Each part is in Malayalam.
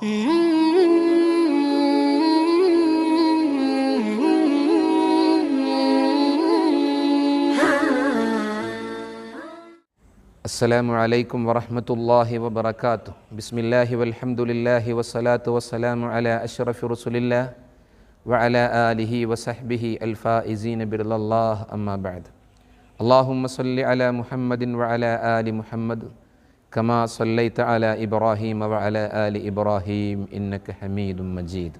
അസ്സലാമു അലൈക്കും വറഹ്മത്തുള്ളാഹി വബറകാതുഹു. ബിസ്മില്ലാഹി വൽഹംദുലില്ലാഹി വസ്സലാത്തു വസ്സലാമു അലാ അഷ്റഫി റസൂലില്ലാഹ് വഅലാ ആലിഹി വസഹ്ബിഹി അൽഫായിസീന ബിറിളല്ലാഹ് അമ്മാ ബഅദ്. അല്ലാഹുമ്മ സ്വല്ലി അലാ മുഹമ്മദിൻ വഅലാ ആലി മുഹമ്മദ് കമാ സ്വല്ലൈത അലാ ഇബ്രാഹീമ വഅലാ ആലി ഇബ്രാഹീം ഇന്നക ഹമീദും മജീദ്.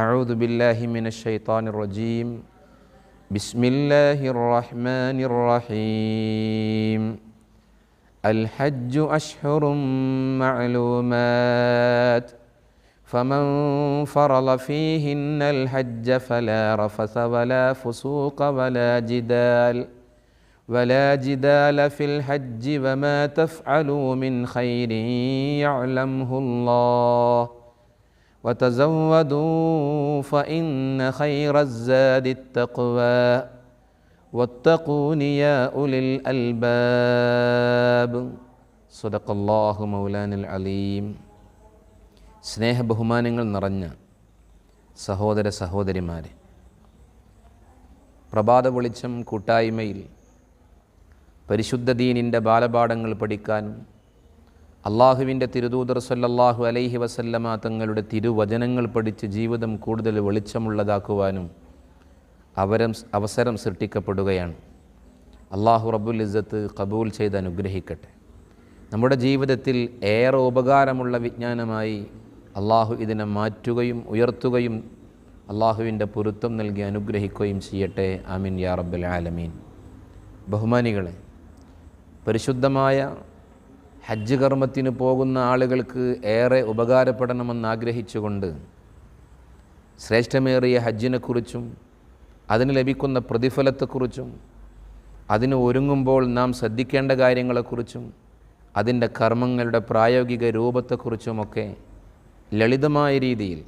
അഊദു ബില്ലാഹി മിനശ് ശൈത്വാനിർ റജീം. ബിസ്മില്ലാഹിർ റഹ്മാനിർ റഹീം. الحج أشهر معلومات فمن فرض فيهن الحج فلا رفث ولا فسوق ولا جدال في الحج وما تفعلوا من خير يعلمه الله وتزودوا فإن خير الزاد التقوى واتقون يا أولي الألباب صدق الله مولانا العليم. സ്നേഹബഹുമാനങ്ങൾ നിറഞ്ഞ സഹോദര സഹോദരിമാരെ, പ്രഭാത വെളിച്ചം കൂട്ടായ്മയിൽ പരിശുദ്ധ ദീനിൻ്റെ ബാലപാഠങ്ങൾ പഠിക്കാനും അള്ളാഹുവിൻ്റെ തിരുദൂതർ സല്ലല്ലാഹു അലൈഹി വസല്ലമ തങ്ങളുടെ തിരുവചനങ്ങൾ പഠിച്ച് ജീവിതം കൂടുതൽ വെളിച്ചമുള്ളതാക്കുവാനും അവസരം സൃഷ്ടിക്കപ്പെടുകയാണ്. അള്ളാഹു റബ്ബുൽ ഇസ്സത്ത് കബൂൽ ചെയ്ത് അനുഗ്രഹിക്കട്ടെ. നമ്മുടെ ജീവിതത്തിൽ ഏറെ ഉപകാരമുള്ള വിജ്ഞാനമായി അള്ളാഹു ഇതിനെ മാറ്റുകയും ഉയർത്തുകയും അള്ളാഹുവിൻ്റെ പൊരുത്തം നൽകി അനുഗ്രഹിക്കുകയും ചെയ്യട്ടെ. ആമീൻ യാ റബ്ബൽ ആലമീൻ. ബഹുമാനികളെ, പരിശുദ്ധമായ ഹജ്ജ് കർമ്മത്തിന് പോകുന്ന ആളുകൾക്ക് ഏറെ ഉപകാരപ്പെടണമെന്നാഗ്രഹിച്ചുകൊണ്ട് ശ്രേഷ്ഠമേറിയ ഹജ്ജിനെക്കുറിച്ചും അതിന് ലഭിക്കുന്ന പ്രതിഫലത്തെക്കുറിച്ചും അതിന് ഒരുങ്ങുമ്പോൾ നാം ശ്രദ്ധിക്കേണ്ട കാര്യങ്ങളെക്കുറിച്ചും അതിൻ്റെ കർമ്മങ്ങളുടെ പ്രായോഗിക രൂപത്തെക്കുറിച്ചുമൊക്കെ ലളിതമായ രീതിയിൽ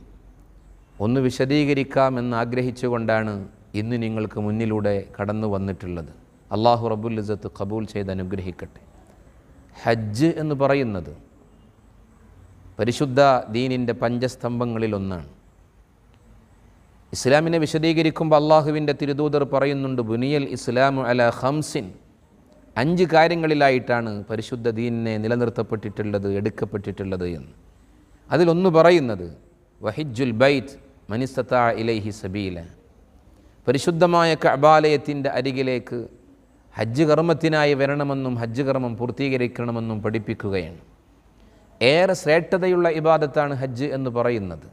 ഒന്ന് വിശദീകരിക്കാമെന്ന് ആഗ്രഹിച്ചുകൊണ്ടാണ് ഇന്ന് നിങ്ങൾക്ക് മുന്നിലൂടെ കടന്നു വന്നിട്ടുള്ളത്. അള്ളാഹു റബ്ബുൽ ഇസ്സത്ത് ഖബൂൽ ചെയ്ത് അനുഗ്രഹിക്കട്ടെ. ഹജ്ജ് എന്ന് പറയുന്നത് പരിശുദ്ധ ദീനിൻ്റെ പഞ്ചസ്തംഭങ്ങളിലൊന്നാണ്. ഇസ്ലാമിനെ വിശദീകരിക്കുമ്പോൾ അള്ളാഹുവിൻ്റെ തിരുദൂതർ പറയുന്നുണ്ട്, ബുനിയൽ ഇസ്ലാമു അലാ ഖംസിൻ, 5 കാര്യങ്ങളിലായിട്ടാണ് പരിശുദ്ധ ദീനിനെ നിലനിർത്തപ്പെട്ടിട്ടുള്ളത്, എടുക്കപ്പെട്ടിട്ടുള്ളത് എന്ന്. അതിലൊന്ന് പറയുന്നത് വഹിജ്ജുൽ ബൈത്ത് മനിസ്തതാ ഇലൈഹി സബീല, പരിശുദ്ധമായ കഅബാലയത്തിൻ്റെ അരികിലേക്ക് ഹജ്ജ് കർമ്മത്തിനായി വരണമെന്നും ഹജ്ജ് കർമ്മം പൂർത്തീകരിക്കണമെന്നും പഠിപ്പിക്കുകയാണ്. ഏറെ ശ്രേഷ്ഠതയുള്ള ഇബാദത്താണ് ഹജ്ജ് എന്ന് പറയുന്നത്.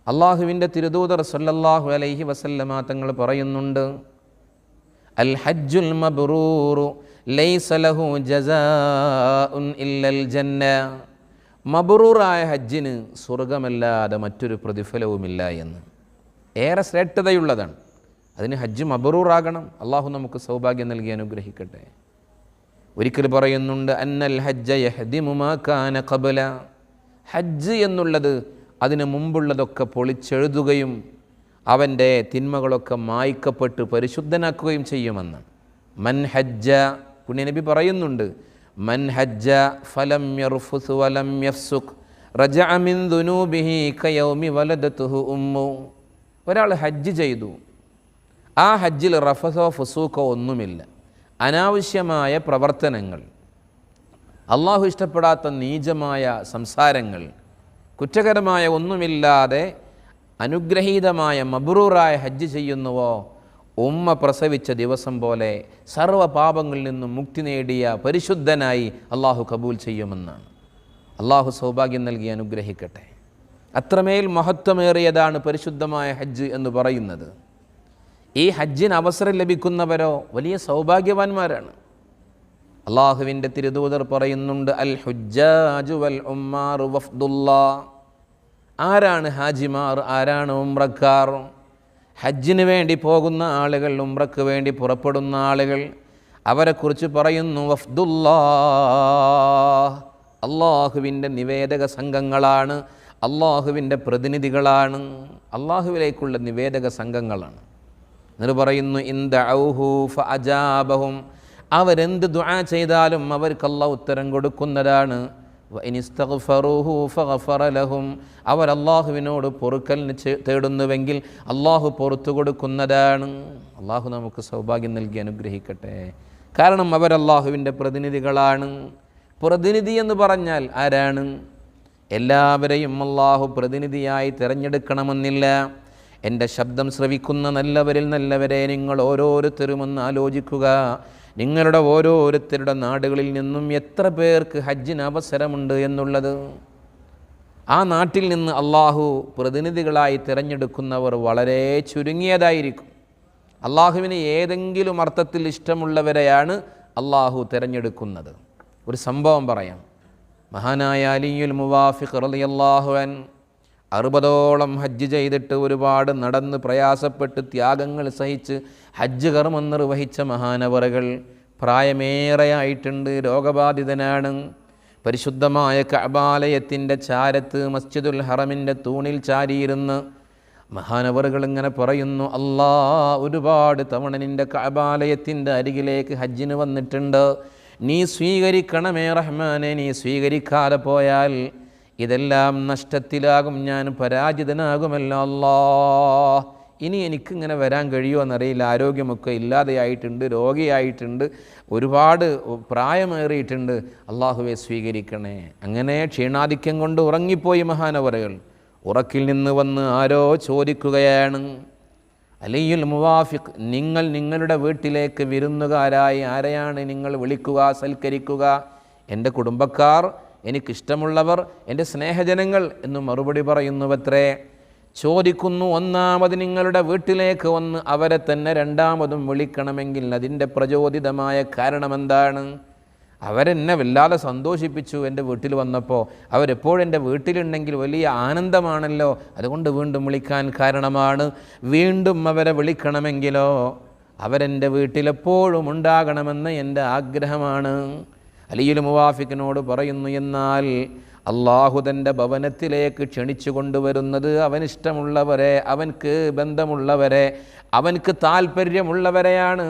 അള്ളാഹുവിൻ്റെ തിരുദൂതർ സല്ലല്ലാഹു അലൈഹി വസല്ലമ തങ്ങൾ പറയുന്നുണ്ട്, അൽ ഹജ്ജുൽ മബ്റൂറു ലൈസ ലഹു ജസാഉൻ ഇല്ലൽ ജന്ന, മബ്റൂറായ ഹജ്ജിന് സ്വർഗമല്ലാതെ മറ്റൊരു പ്രതിഫലവുമില്ല എന്ന്. ഏറെ ശ്രേഷ്ഠതയുള്ളതാണ്. അതിന് ഹജ്ജ് മബ്റൂറാകണം. അള്ളാഹു നമുക്ക് സൗഭാഗ്യം നൽകി അനുഗ്രഹിക്കട്ടെ. ഒരിക്കൽ പറയുന്നുണ്ട്, അന്നൽ ഹജ്ജ യഹ്ദിമു മാ കാന ഖബ്ല, ഹജ്ജ് എന്നുള്ളത് അതിന് മുമ്പുള്ളതൊക്കെ പൊളിച്ചെഴുതുകയും അവൻ്റെ തിന്മകളൊക്കെ മായ്ക്കപ്പെട്ട് പരിശുദ്ധനാക്കുകയും ചെയ്യുമെന്ന്. മൻ ഹജ്ജ, പുണ്യനബി പറയുന്നുണ്ട്, മൻ ഹജ്ജ ഫലം യർഫുസ് വലം യഫ്സുഖ് റജഅ മിൻ ദുനൂബിഹി കയൗമി വലദതുഹു ഉമ്മു. ഒരാൾ ഹജ്ജ് ചെയ്തു, ആ ഹജ്ജിൽ റഫസോ ഫുസൂക്കോ ഒന്നുമില്ല, അനാവശ്യമായ പ്രവർത്തനങ്ങൾ, അള്ളാഹു ഇഷ്ടപ്പെടാത്ത നീചമായ സംസാരങ്ങൾ, കുറ്റകരമായ ഒന്നുമില്ലാതെ അനുഗ്രഹീതമായ മബ്റൂറായ ഹജ്ജ് ചെയ്യുന്നുവോ, ഉമ്മ പ്രസവിച്ച ദിവസം പോലെ സർവ്വ പാപങ്ങളിൽ നിന്നും മുക്തി നേടിയ പരിശുദ്ധനായി അള്ളാഹു കബൂൽ ചെയ്യുമെന്നാണ്. അള്ളാഹു സൗഭാഗ്യം നൽകി അനുഗ്രഹിക്കട്ടെ. അത്രമേൽ മഹത്വമേറിയതാണ് പരിശുദ്ധമായ ഹജ്ജ് എന്ന് പറയുന്നത്. ഈ ഹജ്ജിന് അവസരം ലഭിക്കുന്നവരോ വലിയ സൗഭാഗ്യവാന്മാരാണ്. അള്ളാഹുവിൻ്റെ തിരുദൂതർ പറയുന്നുണ്ട്, അൽ ഹുജ്ജാജു വൽ ഉമ്മാറു വഫ്ദുല്ലാഹ്. ആരാണ് ഹാജിമാർ, ആരാണ് ഉംറക്കാർ? ഹജ്ജിന് വേണ്ടി പോകുന്ന ആളുകൾ, ഉംറക്ക് വേണ്ടി പുറപ്പെടുന്ന ആളുകൾ, അവരെക്കുറിച്ച് പറയുന്നു വഫ്ദുല്ലാഹ്, അള്ളാഹുവിൻ്റെ നിവേദക സംഘങ്ങളാണ്, അള്ളാഹുവിൻ്റെ പ്രതിനിധികളാണ്, അള്ളാഹുവിലേക്കുള്ള നിവേദക സംഘങ്ങളാണ്. എന്നിട്ട് പറയുന്നു, ഇൻ ദഅൗഹു ഫഅജാബഹും, അവരെന്ത് ദുആ ചെയ്താലും അവർക്ക് അല്ലാഹു ഉത്തരം കൊടുക്കുന്നതാണ്. വഇനിസ്തഗ്ഫറൂഹു ഫഗഫറ ലഹും, അവർ അള്ളാഹുവിനോട് പൊറുക്കലിന് തേടുന്നുവെങ്കിൽ അള്ളാഹു പുറത്തു കൊടുക്കുന്നതാണ്. അള്ളാഹു നമുക്ക് സൗഭാഗ്യം നൽകി അനുഗ്രഹിക്കട്ടെ. കാരണം അവർ അള്ളാഹുവിൻ്റെ പ്രതിനിധികളാണ്. പ്രതിനിധി എന്ന് പറഞ്ഞാൽ ആരാണ്? എല്ലാവരെയും അള്ളാഹു പ്രതിനിധിയായി തിരഞ്ഞെടുക്കണമെന്നില്ല. എൻ്റെ ശബ്ദം ശ്രവിക്കുന്ന നല്ലവരിൽ നല്ലവരെ നിങ്ങൾ ഓരോരുത്തരുമൊന്ന് ആലോചിക്കുക. നിങ്ങളുടെ ഓരോരുത്തരുടെ നാടുകളിൽ നിന്നും എത്ര പേർക്ക് ഹജ്ജിന് അവസരമുണ്ട് എന്നുള്ളത്. ആ നാട്ടിൽ നിന്ന് അള്ളാഹു പ്രതിനിധികളായി തിരഞ്ഞെടുക്കുന്നവർ വളരെ ചുരുങ്ങിയതായിരിക്കും. അള്ളാഹുവിന് ഏതെങ്കിലും അർത്ഥത്തിൽ ഇഷ്ടമുള്ളവരെയാണ് അള്ളാഹു തിരഞ്ഞെടുക്കുന്നത്. ഒരു സംഭവം പറയാം. മഹാനായ അലിയുൽ മുവാഫിഖ് റളിയല്ലാഹു അൻഹു 60ഓളം ഹജ്ജ് ചെയ്തിട്ട് ഒരുപാട് നടന്ന് പ്രയാസപ്പെട്ട് ത്യാഗങ്ങൾ സഹിച്ച് ഹജ്ജ് കർമ്മം നിർവഹിച്ച മഹാനവറുകൾ പ്രായമേറെയായിട്ടുണ്ട്, രോഗബാധിതനാണ്. പരിശുദ്ധമായ കഅബാലയത്തിൻ്റെ ചാരത്ത് മസ്ജിദുൽ ഹറമിൻ്റെ തൂണിൽ ചാരിയിരുന്ന് മഹാനവറുകൾ ഇങ്ങനെ പറയുന്നു, അല്ലാ, ഒരുപാട് തവണ നിൻ്റെ കഅബാലയത്തിൻ്റെ അരികിലേക്ക് ഹജ്ജിന് വന്നിട്ടുണ്ട്, നീ സ്വീകരിക്കണമേ റഹ്മാനെ. നീ സ്വീകരിക്കാതെ പോയാൽ ഇതെല്ലാം നഷ്ടത്തിലാകും, ഞാൻ പരാജിതനാകുമല്ലോ അല്ലാ. ഇനി എനിക്കിങ്ങനെ വരാൻ കഴിയുമോ എന്നറിയില്ല. ആരോഗ്യമൊക്കെ ഇല്ലാതെയായിട്ടുണ്ട്, രോഗിയായിട്ടുണ്ട്, ഒരുപാട് പ്രായമേറിയിട്ടുണ്ട്. അള്ളാഹുവെ സ്വീകരിക്കണേ. അങ്ങനെ ക്ഷീണാധിക്യം കൊണ്ട് ഉറങ്ങിപ്പോയി മഹാനവറുകൾ. ഉറക്കിൽ നിന്ന് വന്ന് ആരോ ചോദിക്കുകയാണ്, അലിയുൽ മുവാഫിഖ്, നിങ്ങൾ നിങ്ങളുടെ വീട്ടിലേക്ക് വിരുന്നുകാരായി ആരെയാണ് നിങ്ങൾ വിളിക്കുക, സൽക്കരിക്കുക? എൻ്റെ കുടുംബക്കാർ, എനിക്കിഷ്ടമുള്ളവർ, എൻ്റെ സ്നേഹജനങ്ങൾ എന്ന് മറുപടി പറയുന്നുവത്രേ. ചോദിക്കുന്നു, ഒന്നാമത് നിങ്ങളുടെ വീട്ടിലേക്ക് വന്ന് അവരെ തന്നെ രണ്ടാമതും വിളിക്കണമെങ്കിൽ അതിൻ്റെ പ്രചോദിതമായ കാരണമെന്താണ്? അവരെന്നെ വല്ലാതെ സന്തോഷിപ്പിച്ചു എൻ്റെ വീട്ടിൽ വന്നപ്പോൾ. അവരെപ്പോഴും എൻ്റെ വീട്ടിലുണ്ടെങ്കിൽ വലിയ ആനന്ദമാണല്ലോ, അതുകൊണ്ട് വീണ്ടും വിളിക്കാൻ കാരണമാണ്. വീണ്ടും അവരെ വിളിക്കണമെങ്കിലോ അവരെൻ്റെ വീട്ടിലെപ്പോഴും ഉണ്ടാകണമെന്ന് എൻ്റെ ആഗ്രഹമാണ്. അലിയുൽ മുവാഫിഖിനോട് പറയുന്നു, എന്നാൽ അള്ളാഹു തൻ്റെ ഭവനത്തിലേക്ക് ക്ഷണിച്ചു കൊണ്ടുവരുന്നത് അവനിഷ്ടമുള്ളവരെ, അവൻക്ക് ബന്ധമുള്ളവരെ, അവൻക്ക് താല്പര്യമുള്ളവരെയാണ്.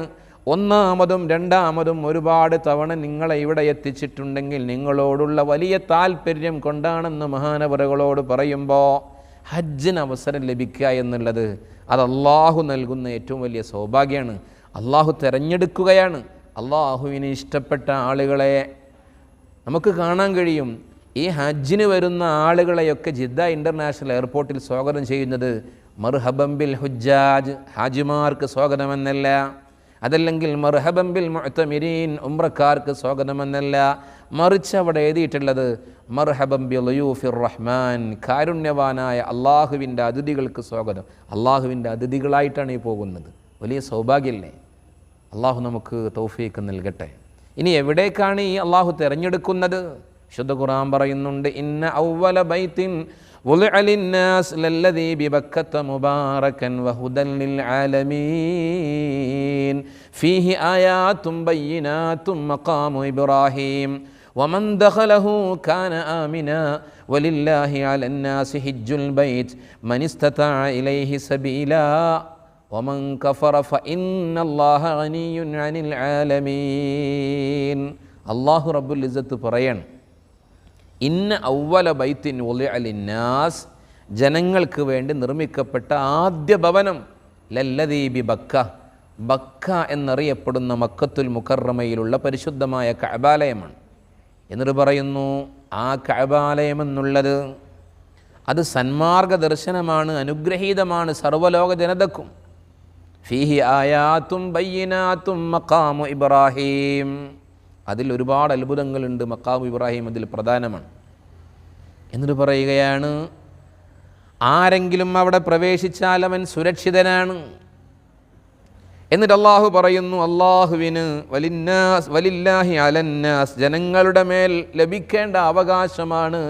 ഒന്നാമതും രണ്ടാമതും ഒരുപാട് തവണ നിങ്ങളെ ഇവിടെ എത്തിച്ചിട്ടുണ്ടെങ്കിൽ നിങ്ങളോടുള്ള വലിയ താല്പര്യം കൊണ്ടാണെന്ന് മഹാനവറുകളോട് പറയുമ്പോൾ ഹജ്ജിന് അവസരം ലഭിക്കുക എന്നുള്ളത് അത് അള്ളാഹു നൽകുന്ന ഏറ്റവും വലിയ സൗഭാഗ്യമാണ്. അള്ളാഹു തിരഞ്ഞെടുക്കുകയാണ്. അള്ളാഹുവിന് ഇഷ്ടപ്പെട്ട ആളുകളെ നമുക്ക് കാണാൻ കഴിയും. ഈ ഹജ്ജിന് വരുന്ന ആളുകളെയൊക്കെ ജിദ്ദ ഇൻ്റർനാഷണൽ എയർപോർട്ടിൽ സ്വാഗതം ചെയ്യുന്നത് മർഹബൻ ബിൽ ഹുജ്ജാജ്, ഹാജിമാർക്ക് സ്വാഗതമെന്നല്ല, അതല്ലെങ്കിൽ മർഹബൻ ബിൽ മുഅ്തമിരീൻ, ഉംറക്കാർക്ക് സ്വാഗതമെന്നല്ല, മറിച്ച് അവിടെ എഴുതിയിട്ടുള്ളത് മർഹബൻ ബി ളുയൂഫിർ റഹ്മാൻ, കാരുണ്യവാനായ അള്ളാഹുവിൻ്റെ അതിഥികൾക്ക് സ്വാഗതം. അള്ളാഹുവിൻ്റെ അതിഥികളായിട്ടാണ് ഈ പോകുന്നത്. വലിയ സൗഭാഗ്യമല്ലേ? അള്ളാഹു നമുക്ക് തൗഫീഖ് നൽകട്ടെ. ഇനി എവിടേക്കാണ് ഈ അള്ളാഹു തിരഞ്ഞെടുക്കുന്നത്? ശുദ്ധ ഖുർആൻ പറയുന്നുണ്ട്, ഇന്ന അവ്വല ബൈത്തിൻ വുളിഅ ലിന്നാസ് ലല്ലദീ ബിബക്കത മുബാറകൻ വഹുദൻ ലിൽ ആലമീൻ ഫീഹി ആയാതും ബയ്യിനാതും മഖാമു ഇബ്രാഹീം വമൻ ദഖലഹു കാന ആമിനാ വലില്ലാഹി അലന്നാസി ഹിജ്ജുൽ ബൈത്ത് മൻ ഇസ്തതഅ ഇലൈഹി സബീലാ വമൻ കഫറ ഫഇന്നല്ലാഹ ഗനിയ്യുൻ അനിൽ ആലമീൻ. അല്ലാഹു റബ്ബുൽ ഇസ്സത്ത് പറയാണ്, ഇന്ന അവ്വല ബൈത്തിൻ വുളിഅ ലിന്നാസ്, ജനങ്ങൾക്ക് വേണ്ടി നിർമ്മിക്കപ്പെട്ട ആദ്യ ഭവനം ലല്ലദീ ബിബക്ക, ബക്ക എന്നറിയപ്പെടുന്ന മക്കത്തുൽ മുകറമയിലുള്ള പരിശുദ്ധമായ കഅബാലയമാണ്. എന്നിട്ട് പറയുന്നു, ആ കഅബാലയം എന്നുള്ളത് അത് സന്മാർഗ ദർശനമാണ്, അനുഗ്രഹീതമാണ് സർവ്വലോക ജനതക്കും. ഫീഹി ആയാത്തും ബയ്യിനാത്തും മഖാമു ഇബ്രാഹീം, അതിൽ ഒരുപാട് അത്ഭുതങ്ങളുണ്ട്. മഖാമു ഇബ്രാഹീം അതിൽ പ്രധാനമാണ്. എന്നിട്ട് പറയുകയാണ്, ആരെങ്കിലും അവിടെ പ്രവേശിച്ചാൽ അവൻ സുരക്ഷിതനാണ്. എന്നിട്ട് അള്ളാഹു പറയുന്നു, അള്ളാഹുവിന് വലില്ലാഹി അലന്നാസ്, ജനങ്ങളുടെ മേൽ ലഭിക്കേണ്ട അവകാശമാണ്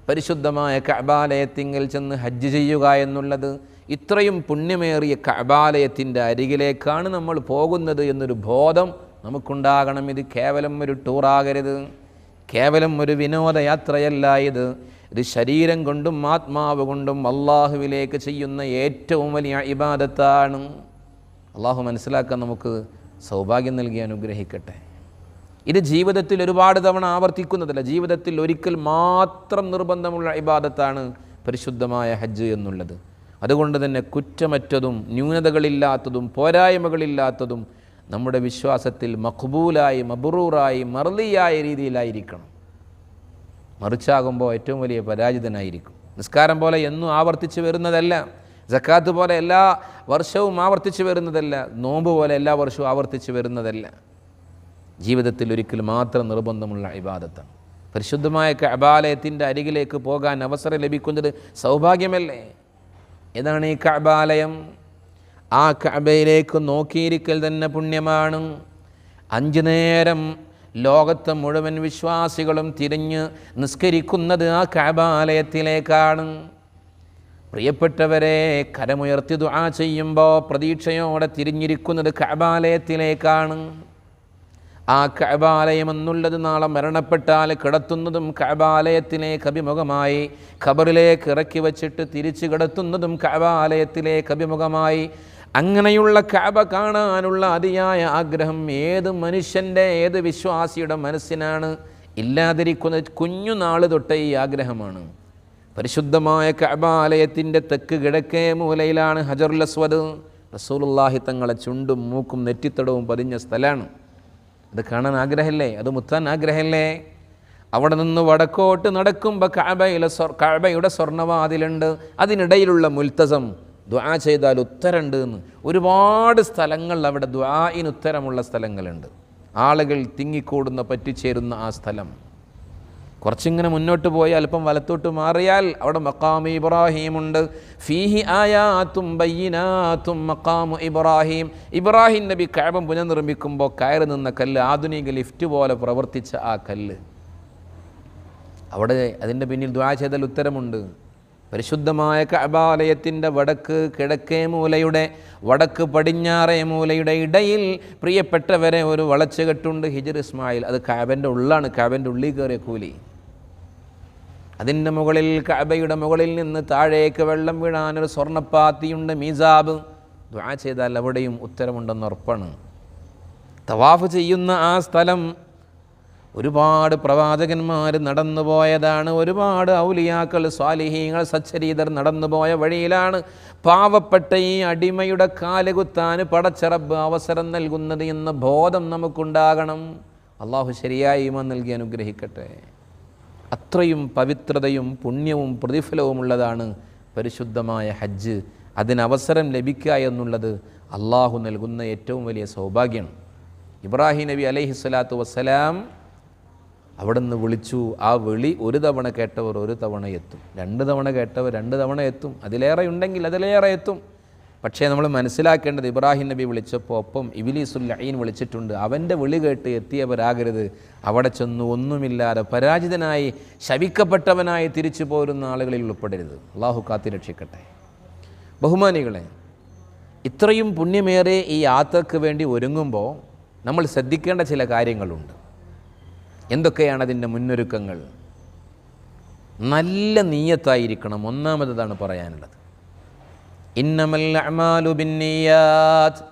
പരിശുദ്ധമായ കഅബാലയത്തിങ്കൽ ചെന്ന് ഹജ്ജ് ചെയ്യുക എന്നുള്ളത്. ഇത്രയും പുണ്യമേറിയ കഅബാലയത്തിൻ്റെ അരികിലേക്കാണ് നമ്മൾ പോകുന്നത് എന്നൊരു ബോധം നമുക്കുണ്ടാകണം. ഇത് കേവലം ഒരു ടൂറാകരുത്, കേവലം ഒരു വിനോദയാത്രയല്ല. ഇത് ശരീരം കൊണ്ടും ആത്മാവ് കൊണ്ടും അള്ളാഹുവിലേക്ക് ചെയ്യുന്ന ഏറ്റവും വലിയ ഇബാദത്താണ്. അള്ളാഹു മനസ്സിലാക്കാൻ നമുക്ക് സൗഭാഗ്യം നൽകി അനുഗ്രഹിക്കട്ടെ. ഇത് ജീവിതത്തിൽ ഒരുപാട് തവണ ആവർത്തിക്കുന്നതല്ല, ജീവിതത്തിൽ ഒരിക്കൽ മാത്രം നിർബന്ധമുള്ള ഇബാദത്താണ് പരിശുദ്ധമായ ഹജ്ജ് എന്നുള്ളത്. അതുകൊണ്ട് തന്നെ കുറ്റമറ്റതും ന്യൂനതകളില്ലാത്തതും പോരായ്മകളില്ലാത്തതും നമ്മുടെ വിശ്വാസത്തിൽ മഖ്ബൂലായി മബ്റൂറായി മർദിയായ രീതിയിലായിരിക്കണം. മറിച്ചാകുമ്പോൾ ഏറ്റവും വലിയ പരാജിതനായിരിക്കും. നിസ്കാരം പോലെ എന്നും ആവർത്തിച്ച് വരുന്നതല്ല, സക്കാത്ത് പോലെ എല്ലാ വർഷവും ആവർത്തിച്ച് വരുന്നതല്ല, നോമ്പ് പോലെ എല്ലാ വർഷവും ആവർത്തിച്ച് വരുന്നതല്ല. ജീവിതത്തിൽ ഒരിക്കൽ മാത്രം നിർബന്ധമുള്ള ഇബാദത്താണ്. പരിശുദ്ധമായ കഅബാലയത്തിൻ്റെ അരികിലേക്ക് പോകാൻ അവസരം ലഭിക്കുന്നത് സൗഭാഗ്യമല്ലേ? ഏതാണ് ഈ കഅബാലയം? ആ കഅബയിലേക്ക് നോക്കിയിരിക്കൽ തന്നെ പുണ്യമാണ്. 5 നേരം ലോകത്തെ മുഴുവൻ വിശ്വാസികളും തിരിഞ്ഞ് നിസ്കരിക്കുന്നത് ആ കഅബാലയത്തിലേക്കാണ്. പ്രിയപ്പെട്ടവരെ, കരമുയർത്തി ദുആ ചെയ്യുമ്പോൾ പ്രതീക്ഷയോടെ തിരിഞ്ഞിരിക്കുന്നത് കഅബാലയത്തിലേക്കാണ്. ആ കഅബാലയം എന്നുള്ളത് നാളെ മരണപ്പെട്ടാൽ കിടത്തുന്നതും കഅബാലയത്തിലേക്ക് അഭിമുഖമായി, ഖബറിലേക്ക് ഇറക്കി വച്ചിട്ട് തിരിച്ചു കിടത്തുന്നതും കഅബാലയത്തിലേക്ക് അഭിമുഖമായി. അങ്ങനെയുള്ള കഅബ കാണാനുള്ള അതിയായ ആഗ്രഹം ഏത് മനുഷ്യൻ്റെ, ഏത് വിശ്വാസിയുടെ മനസ്സിനാണ് ഇല്ലാതിരിക്കുന്നത്? കുഞ്ഞുനാൾ തൊട്ടേ ഈ ആഗ്രഹമാണ്. പരിശുദ്ധമായ കഅബാലയത്തിൻ്റെ തെക്ക് കിഴക്കേ മൂലയിലാണ് ഹജറുൽ അസ്വദ്. റസൂലുള്ളാഹി തങ്ങളെ ചുണ്ടും മൂക്കും നെറ്റിത്തടവും പതിഞ്ഞ സ്ഥലമാണ്. അത് കാണാൻ ആഗ്രഹമില്ലേ? അത് മുത്താൻ ആഗ്രഹമില്ലേ? അവിടെ നിന്ന് വടക്കോട്ട് നടക്കുമ്പോൾ കഅബയുടെ സ്വർണ്ണവാതിലുണ്ട്. അതിനിടയിലുള്ള മുൽത്തസം, ദുആ ചെയ്താൽ ഉത്തരമുണ്ട് എന്ന്. ഒരുപാട് സ്ഥലങ്ങൾ അവിടെ ദുആഇന് ഉത്തരമുള്ള സ്ഥലങ്ങളുണ്ട്. ആളുകൾ തിങ്ങിക്കൂടുന്ന പറ്റിച്ചേരുന്ന ആ സ്ഥലം. കുറച്ചിങ്ങനെ മുന്നോട്ട് പോയി അല്പം വലത്തോട്ട് മാറിയാൽ അവിടെ മഖാമു ഇബ്രാഹീമുണ്ട്. ഫീഹി ആയാത്തും ബയ്യിനാത്തും മഖാമു ഇബ്രാഹീം. ഇബ്രാഹിം നബി കഅബ പുനർനിർമ്മിക്കുമ്പോൾ കയറി നിന്ന കല്ല്, ആധുനിക ലിഫ്റ്റ് പോലെ പ്രവർത്തിച്ച ആ കല്ല്, അവിടെ അതിൻ്റെ പിന്നിൽ ദുആ ചെയ്താൽ ഉത്തരമുണ്ട്. പരിശുദ്ധമായ കഅബാലയത്തിൻ്റെ വടക്ക് കിഴക്കേ മൂലയുടെ, വടക്ക് പടിഞ്ഞാറേ മൂലയുടെ ഇടയിൽ പ്രിയപ്പെട്ടവരെ ഒരു വളച്ചുകെട്ടുണ്ട്, ഹിജ്ർ ഇസ്മായിൽ. അത് കഅബൻ്റെ ഉള്ളാണ്, കഅബൻ്റെ ഉള്ളിൽ കയറിയ കൂലി. അതിൻ്റെ മുകളിൽ, കഅബയുടെ മുകളിൽ നിന്ന് താഴേക്ക് വെള്ളം വീഴാനൊരു സ്വർണ്ണപ്പാത്തിയുണ്ട്, മീസാബ്. ദുആ ചെയ്താൽ അവിടെയും ഉത്തരമുണ്ടെന്ന് ഉറപ്പാണ്. തവാഫ് ചെയ്യുന്ന ആ സ്ഥലം ഒരുപാട് പ്രവാചകന്മാർ നടന്നുപോയതാണ്. ഒരുപാട് ഔലിയാക്കൾ, സ്വാലിഹീങ്ങൾ, സച്ചരീതർ നടന്നുപോയ വഴിയിലാണ് പാവപ്പെട്ട ഈ അടിമയുടെ കാലുകുത്താൻ പടച്ച റബ്ബ് അവസരം നൽകുന്നത് എന്ന ബോധം നമുക്കുണ്ടാകണം. അള്ളാഹു ശരിയായി ഈമാൻ നൽകി അനുഗ്രഹിക്കട്ടെ. അത്രയും പവിത്രതയും പുണ്യവും പ്രതിഫലവുമുള്ളതാണ് പരിശുദ്ധമായ ഹജ്ജ്. അതിനവസരം ലഭിക്കുക എന്നുള്ളത് അള്ളാഹു നൽകുന്ന ഏറ്റവും വലിയ സൗഭാഗ്യമാണ്. ഇബ്രാഹിം നബി അലൈഹിസ്സലാത്തു വസ്സലാം അവിടെ നിന്ന് വിളിച്ചു. ആ വിളി ഒരു തവണ കേട്ടവർ ഒരു തവണ എത്തും, 2 തവണ കേട്ടവർ 2 തവണ എത്തും, അതിലേറെ ഉണ്ടെങ്കിൽ അതിലേറെ എത്തും. പക്ഷേ നമ്മൾ മനസ്സിലാക്കേണ്ടത്, ഇബ്രാഹിം നബി വിളിച്ചപ്പോൾ ഒപ്പം ഇബ്ലീസുൽ ലഈൻ വിളിച്ചിട്ടുണ്ട്. അവൻ്റെ വിളി കേട്ട് എത്തിയവരാകരുത്. അവിടെ ചെന്ന് ഒന്നുമില്ലാതെ പരാജിതനായി ശപിക്കപ്പെട്ടവനായി തിരിച്ചു പോരുന്ന ആളുകളിൽ ഉൾപ്പെടരുത്. അള്ളാഹു കാത്തിരക്ഷിക്കട്ടെ. ബഹുമാനികളെ, ഇത്രയും പുണ്യമേറെ ഈ യാത്രക്ക് വേണ്ടി ഒരുങ്ങുമ്പോൾ നമ്മൾ ശ്രദ്ധിക്കേണ്ട ചില കാര്യങ്ങളുണ്ട്. എന്തൊക്കെയാണ് അതിൻ്റെ മുന്നൊരുക്കങ്ങൾ? നല്ല നീയത്തായിരിക്കണം. ഒന്നാമതാണ് പറയാനുള്ളത്. ഇന്നമൽ അഅ്മാലു ബിന്നിയാത്ത്.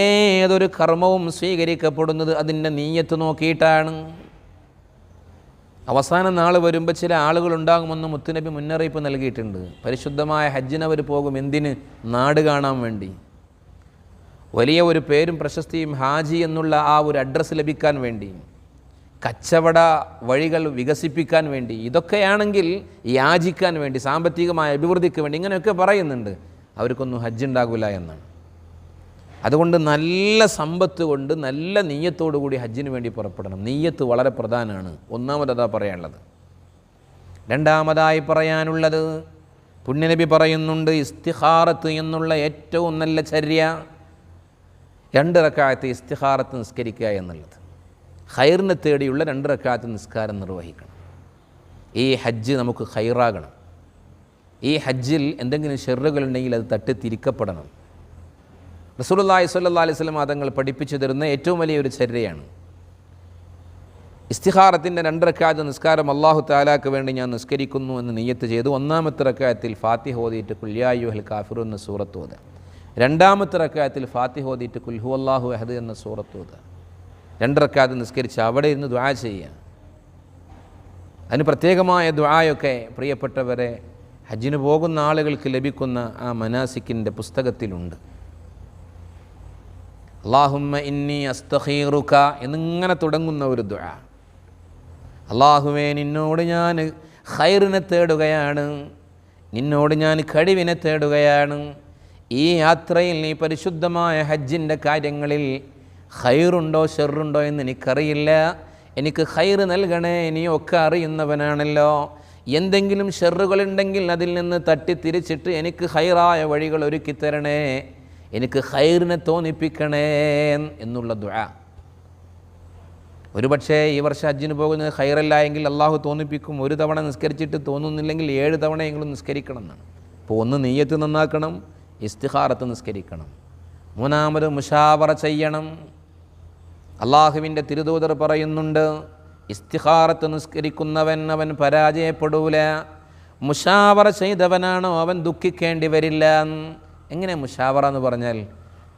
ഏതൊരു കർമ്മവും സ്വീകരിക്കപ്പെടുന്നത് അതിൻ്റെ നീയത്ത് നോക്കിയിട്ടാണ്. അവസാന നാൾ വരുമ്പോൾ ചില ആളുകളുണ്ടാകുമെന്ന് മുത്തുനബി മുന്നറിയിപ്പ് നൽകിയിട്ടുണ്ട്. പരിശുദ്ധമായ ഹജ്ജിനവർ പോകും. എന്തിന്? നാട് കാണാൻ വേണ്ടി. വലിയ ഒരു പേരും പ്രശസ്തിയും, ഹാജി എന്നുള്ള ആ ഒരു അഡ്രസ്സ് ലഭിക്കാൻ വേണ്ടി, കച്ചവട വഴികൾ വികസിപ്പിക്കാൻ വേണ്ടി, ഇതൊക്കെയാണെങ്കിൽ യാചിക്കാൻ വേണ്ടി, സാമ്പത്തികമായ അഭിവൃദ്ധിക്ക് വേണ്ടി, ഇങ്ങനെയൊക്കെ പറയുന്നുണ്ട്. അവർക്കൊന്നും ഹജ്ജ് ഉണ്ടാകില്ല എന്നാണ്. അതുകൊണ്ട് നല്ല സമ്പത്ത് കൊണ്ട് നല്ല നീയത്തോടു കൂടി ഹജ്ജിന് വേണ്ടി പുറപ്പെടണം. നീയത്ത് വളരെ പ്രധാനമാണ്. ഒന്നാമതാ പറയാനുള്ളത്. രണ്ടാമതായി പറയാനുള്ളത്, പുണ്യനബി പറയുന്നുണ്ട്, ഇസ്തിഖാറത്ത് എന്നുള്ള ഏറ്റവും നല്ല ചര്യ 2 റക്അത്ത് ഇസ്തിഖാറത്ത് നിസ്കരിക്കുക എന്നുള്ളത്. ഖൈറിനെ തേടിയുള്ള 2 റക്അത്ത് നിസ്കാരം നിർവഹിക്കണം. ഈ ഹജ്ജ് നമുക്ക് ഖൈറാകണം. ഈ ഹജ്ജിൽ എന്തെങ്കിലും ഷെറുകളുണ്ടെങ്കിൽ അത് തട്ടിത്തിരിക്കപ്പെടണം. റസൂലുള്ളാഹി സ്വല്ലല്ലാഹി അലൈഹി വസല്ലം തങ്ങൾ പഠിപ്പിച്ചു തരുന്ന ഏറ്റവും വലിയൊരു ചര്യയാണ് ഇസ്തിഖാറത്തിൻ്റെ 2 റക്അത്ത് നിസ്കാരം. അല്ലാഹു തആലാക്ക് വേണ്ടി ഞാൻ നിസ്കരിക്കുന്നു എന്ന് നിയ്യത്ത് ചെയ്തു. 1-ാമത്തെ റക്അത്തിൽ ഫാത്തിഹ ഓതിയിട്ട് ഖുൽ യാ അയ്യുഹൽ കാഫിറൂൻ എന്ന സൂറത്ത് ഓതുക. 2-ാമത്തെ റക്അത്തിൽ ഫാത്തിഹ ഓതിയിട്ട് ഖുൽ ഹുവല്ലാഹു അഹദ് എന്ന സൂറത്ത് ഓതുക. 2 റക്അത്ത് നിസ്കരിച്ച് അവിടെ ഇരുന്ന് ദുആ ചെയ്യുക. അതിന് പ്രത്യേകമായ ദുആയൊക്കെ പ്രിയപ്പെട്ടവരെ ഹജ്ജിന് പോകുന്ന ആളുകൾക്ക് ലഭിക്കുന്ന ആ മനാസിക്കിൻ്റെ പുസ്തകത്തിലുണ്ട്. അല്ലാഹുമ്മ ഇന്നി അസ്തഖീറുക എന്നിങ്ങനെ തുടങ്ങുന്ന ഒരു ദുആ. അല്ലാഹുവേ, നിന്നോട് ഞാൻ ഖൈറിനെ തേടുകയാണ്, നിന്നോട് ഞാൻ കഴിവിനെ തേടുകയാണ്. ഈ യാത്രയിൽ നീ പരിശുദ്ധമായ ഹജ്ജിൻ്റെ കാര്യങ്ങളിൽ ഖൈറുണ്ടോ ഷെറുണ്ടോ എന്ന് എനിക്കറിയില്ല. എനിക്ക് ഖൈർ നൽകണേ, നീയൊക്കെ അറിയുന്നവനാണല്ലോ. എന്തെങ്കിലും ഷെറുകളുണ്ടെങ്കിൽ അതിൽ നിന്ന് തട്ടിത്തിരിച്ചിട്ട് എനിക്ക് ഖൈറായ വഴികൾ ഒരുക്കി തരണേ, എനിക്ക് ഖൈറിനെ തോന്നിപ്പിക്കണേ എന്നുള്ള ദുആ. ഒരുപക്ഷേ ഈ വർഷം ഹജ്ജിന് പോകുന്നത് ഖൈറല്ല എങ്കിൽ അള്ളാഹു തോന്നിപ്പിക്കും. 1 തവണ നിസ്കരിച്ചിട്ട് തോന്നുന്നില്ലെങ്കിൽ 7 തവണയെങ്കിലും നിസ്കരിക്കണം എന്നാണ്. അപ്പോൾ 1 നിയ്യത്ത് നന്നാക്കണം, ഇസ്തിഖാറത്ത് നിസ്കരിക്കണം, 3ാമത് മുശാവറ ചെയ്യണം. അള്ളാഹുവിൻ്റെ തിരുദൂതർ പറയുന്നുണ്ട്, ഇസ്തിഖാറത്ത് നിസ്കരിക്കുന്നവൻ അവൻ പരാജയപ്പെടൂല, മുശാവറ ചെയ്തവനാണോ അവൻ ദുഃഖിക്കേണ്ടി വരില്ല. എങ്ങനെ മുശാവറ എന്ന് പറഞ്ഞാൽ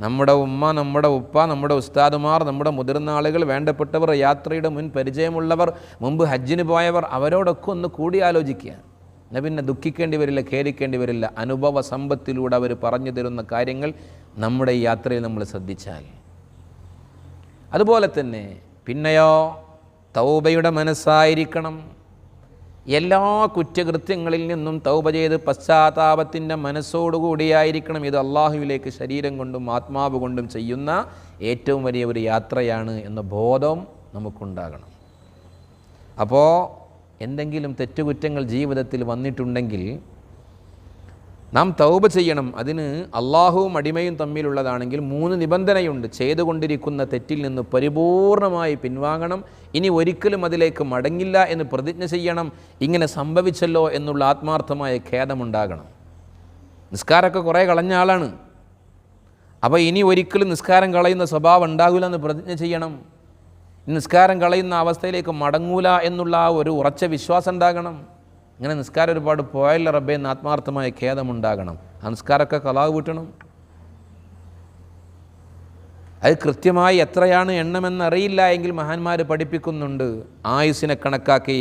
നമ്മുടെ ഉമ്മ, നമ്മുടെ ഉപ്പ, നമ്മുടെ ഉസ്താദുമാർ, നമ്മുടെ മുതിർന്ന ആളുകൾ, വേണ്ടപ്പെട്ടവർ, യാത്രയുടെ മുൻ പരിചയമുള്ളവർ, മുമ്പ് ഹജ്ജിന് പോയവർ, അവരോടൊക്കെ ഒന്ന് കൂടി ആലോചിക്കുക. എന്നാൽ പിന്നെ ദുഃഖിക്കേണ്ടി വരില്ല, ഖേദിക്കേണ്ടി വരില്ല. അനുഭവ സമ്പത്തിലൂടെ അവർ പറഞ്ഞു തരുന്ന കാര്യങ്ങൾ നമ്മുടെ ഈ യാത്രയിൽ നമ്മൾ ശ്രദ്ധിച്ചാൽ. അതുപോലെ തന്നെ പിന്നെയോ തൗബയുടെ മനസ്സായിരിക്കണം. എല്ലാ കുറ്റകൃത്യങ്ങളിൽ നിന്നും തൗബ ചെയ്ത് പശ്ചാത്താപത്തിൻ്റെ മനസ്സോടുകൂടിയായിരിക്കണം. ഇത് അള്ളാഹുവിലേക്ക് ശരീരം കൊണ്ടും ആത്മാവ് കൊണ്ടും ചെയ്യുന്ന ഏറ്റവും വലിയ ഒരു യാത്രയാണ് എന്ന ബോധം നമുക്കുണ്ടാകണം. അപ്പോൾ എന്തെങ്കിലും തെറ്റുകുറ്റങ്ങൾ ജീവിതത്തിൽ വന്നിട്ടുണ്ടെങ്കിൽ നാം തൗബ ചെയ്യണം. അതിന് അള്ളാഹുവും അടിമയും തമ്മിലുള്ളതാണെങ്കിൽ 3 നിബന്ധനയുണ്ട്. ചെയ്തുകൊണ്ടിരിക്കുന്ന തെറ്റിൽ നിന്ന് പരിപൂർണമായി പിൻവാങ്ങണം, ഇനി ഒരിക്കലും അതിലേക്ക് മടങ്ങില്ല എന്ന് പ്രതിജ്ഞ ചെയ്യണം. ഇങ്ങനെ സംഭവിച്ചല്ലോ എന്നുള്ള ആത്മാർത്ഥമായ ഖേദമുണ്ടാകണം. നിസ്കാരമൊക്കെ കുറേ കളഞ്ഞ ആളാണ്, അപ്പോൾ ഇനി ഒരിക്കലും നിസ്കാരം കളയുന്ന സ്വഭാവം ഉണ്ടാകില്ല എന്ന് പ്രതിജ്ഞ ചെയ്യണം. നിസ്കാരം കളയുന്ന അവസ്ഥയിലേക്ക് മടങ്ങൂല എന്നുള്ള ആ ഒരു ഉറച്ച വിശ്വാസം ഉണ്ടാകണം. ഇങ്ങനെ നിസ്കാരം ഒരുപാട് പോയല്ല റബ്ബേ എന്ന് ആത്മാർത്ഥമായ ഖേദമുണ്ടാകണം. ആ നിസ്കാരമൊക്കെ കളാവ് വീട്ടണം. അത് കൃത്യമായി എത്രയാണ് എണ്ണമെന്നറിയില്ല എങ്കിൽ മഹാന്മാർ പഠിപ്പിക്കുന്നുണ്ട്. ആയുസ്സിനെ കണക്കാക്കി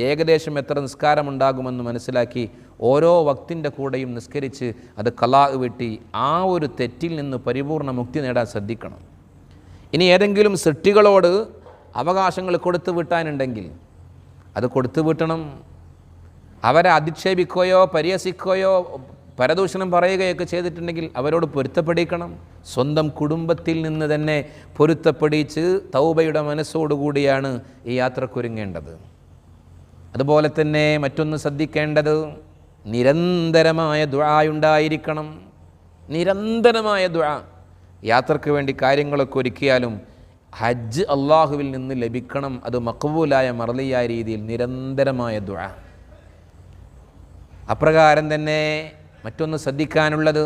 ഏകദേശം എത്ര നിസ്കാരമുണ്ടാകുമെന്ന് മനസ്സിലാക്കി ഓരോ വക്തിൻ്റെ കൂടെയും നിസ്കരിച്ച് അത് കളാവ് വീട്ടി ആ ഒരു തെറ്റിൽ നിന്ന് പരിപൂർണ മുക്തി നേടാൻ ശ്രദ്ധിക്കണം. ഇനി ഏതെങ്കിലും സൃഷ്ടികളോട് അവകാശങ്ങൾ കൊടുത്തു വിട്ടാനുണ്ടെങ്കിൽ അത് കൊടുത്തു വിട്ടണം. അവരെ അധിക്ഷേപിക്കുകയോ പരിഹസിക്കുകയോ പരദൂഷണം പറയുകയൊക്കെ ചെയ്തിട്ടുണ്ടെങ്കിൽ അവരോട് പൊരുത്തപ്പെടിക്കണം. സ്വന്തം കുടുംബത്തിൽ നിന്ന് തന്നെ പൊരുത്തപ്പെടിച്ച് തൗബയുടെ മനസ്സോടുകൂടിയാണ് ഈ യാത്രക്കൊരുങ്ങേണ്ടത്. അതുപോലെ തന്നെ മറ്റൊന്ന് ശ്രദ്ധിക്കേണ്ടത് നിരന്തരമായ ദുആ ഉണ്ടായിരിക്കണം. നിരന്തരമായ ദുആ. യാത്രയ്ക്ക് വേണ്ടി കാര്യങ്ങളൊക്കെ ഒരുക്കിയാലും ഹജ്ജ് അള്ളാഹുവിൽ നിന്ന് ലഭിക്കണം. അത് മഖ്ബൂലായ മർളിയായ രീതിയിൽ നിരന്തരമായ ദുആ. അപ്രകാരം തന്നെ മറ്റൊന്ന് ശ്രദ്ധിക്കാനുള്ളത്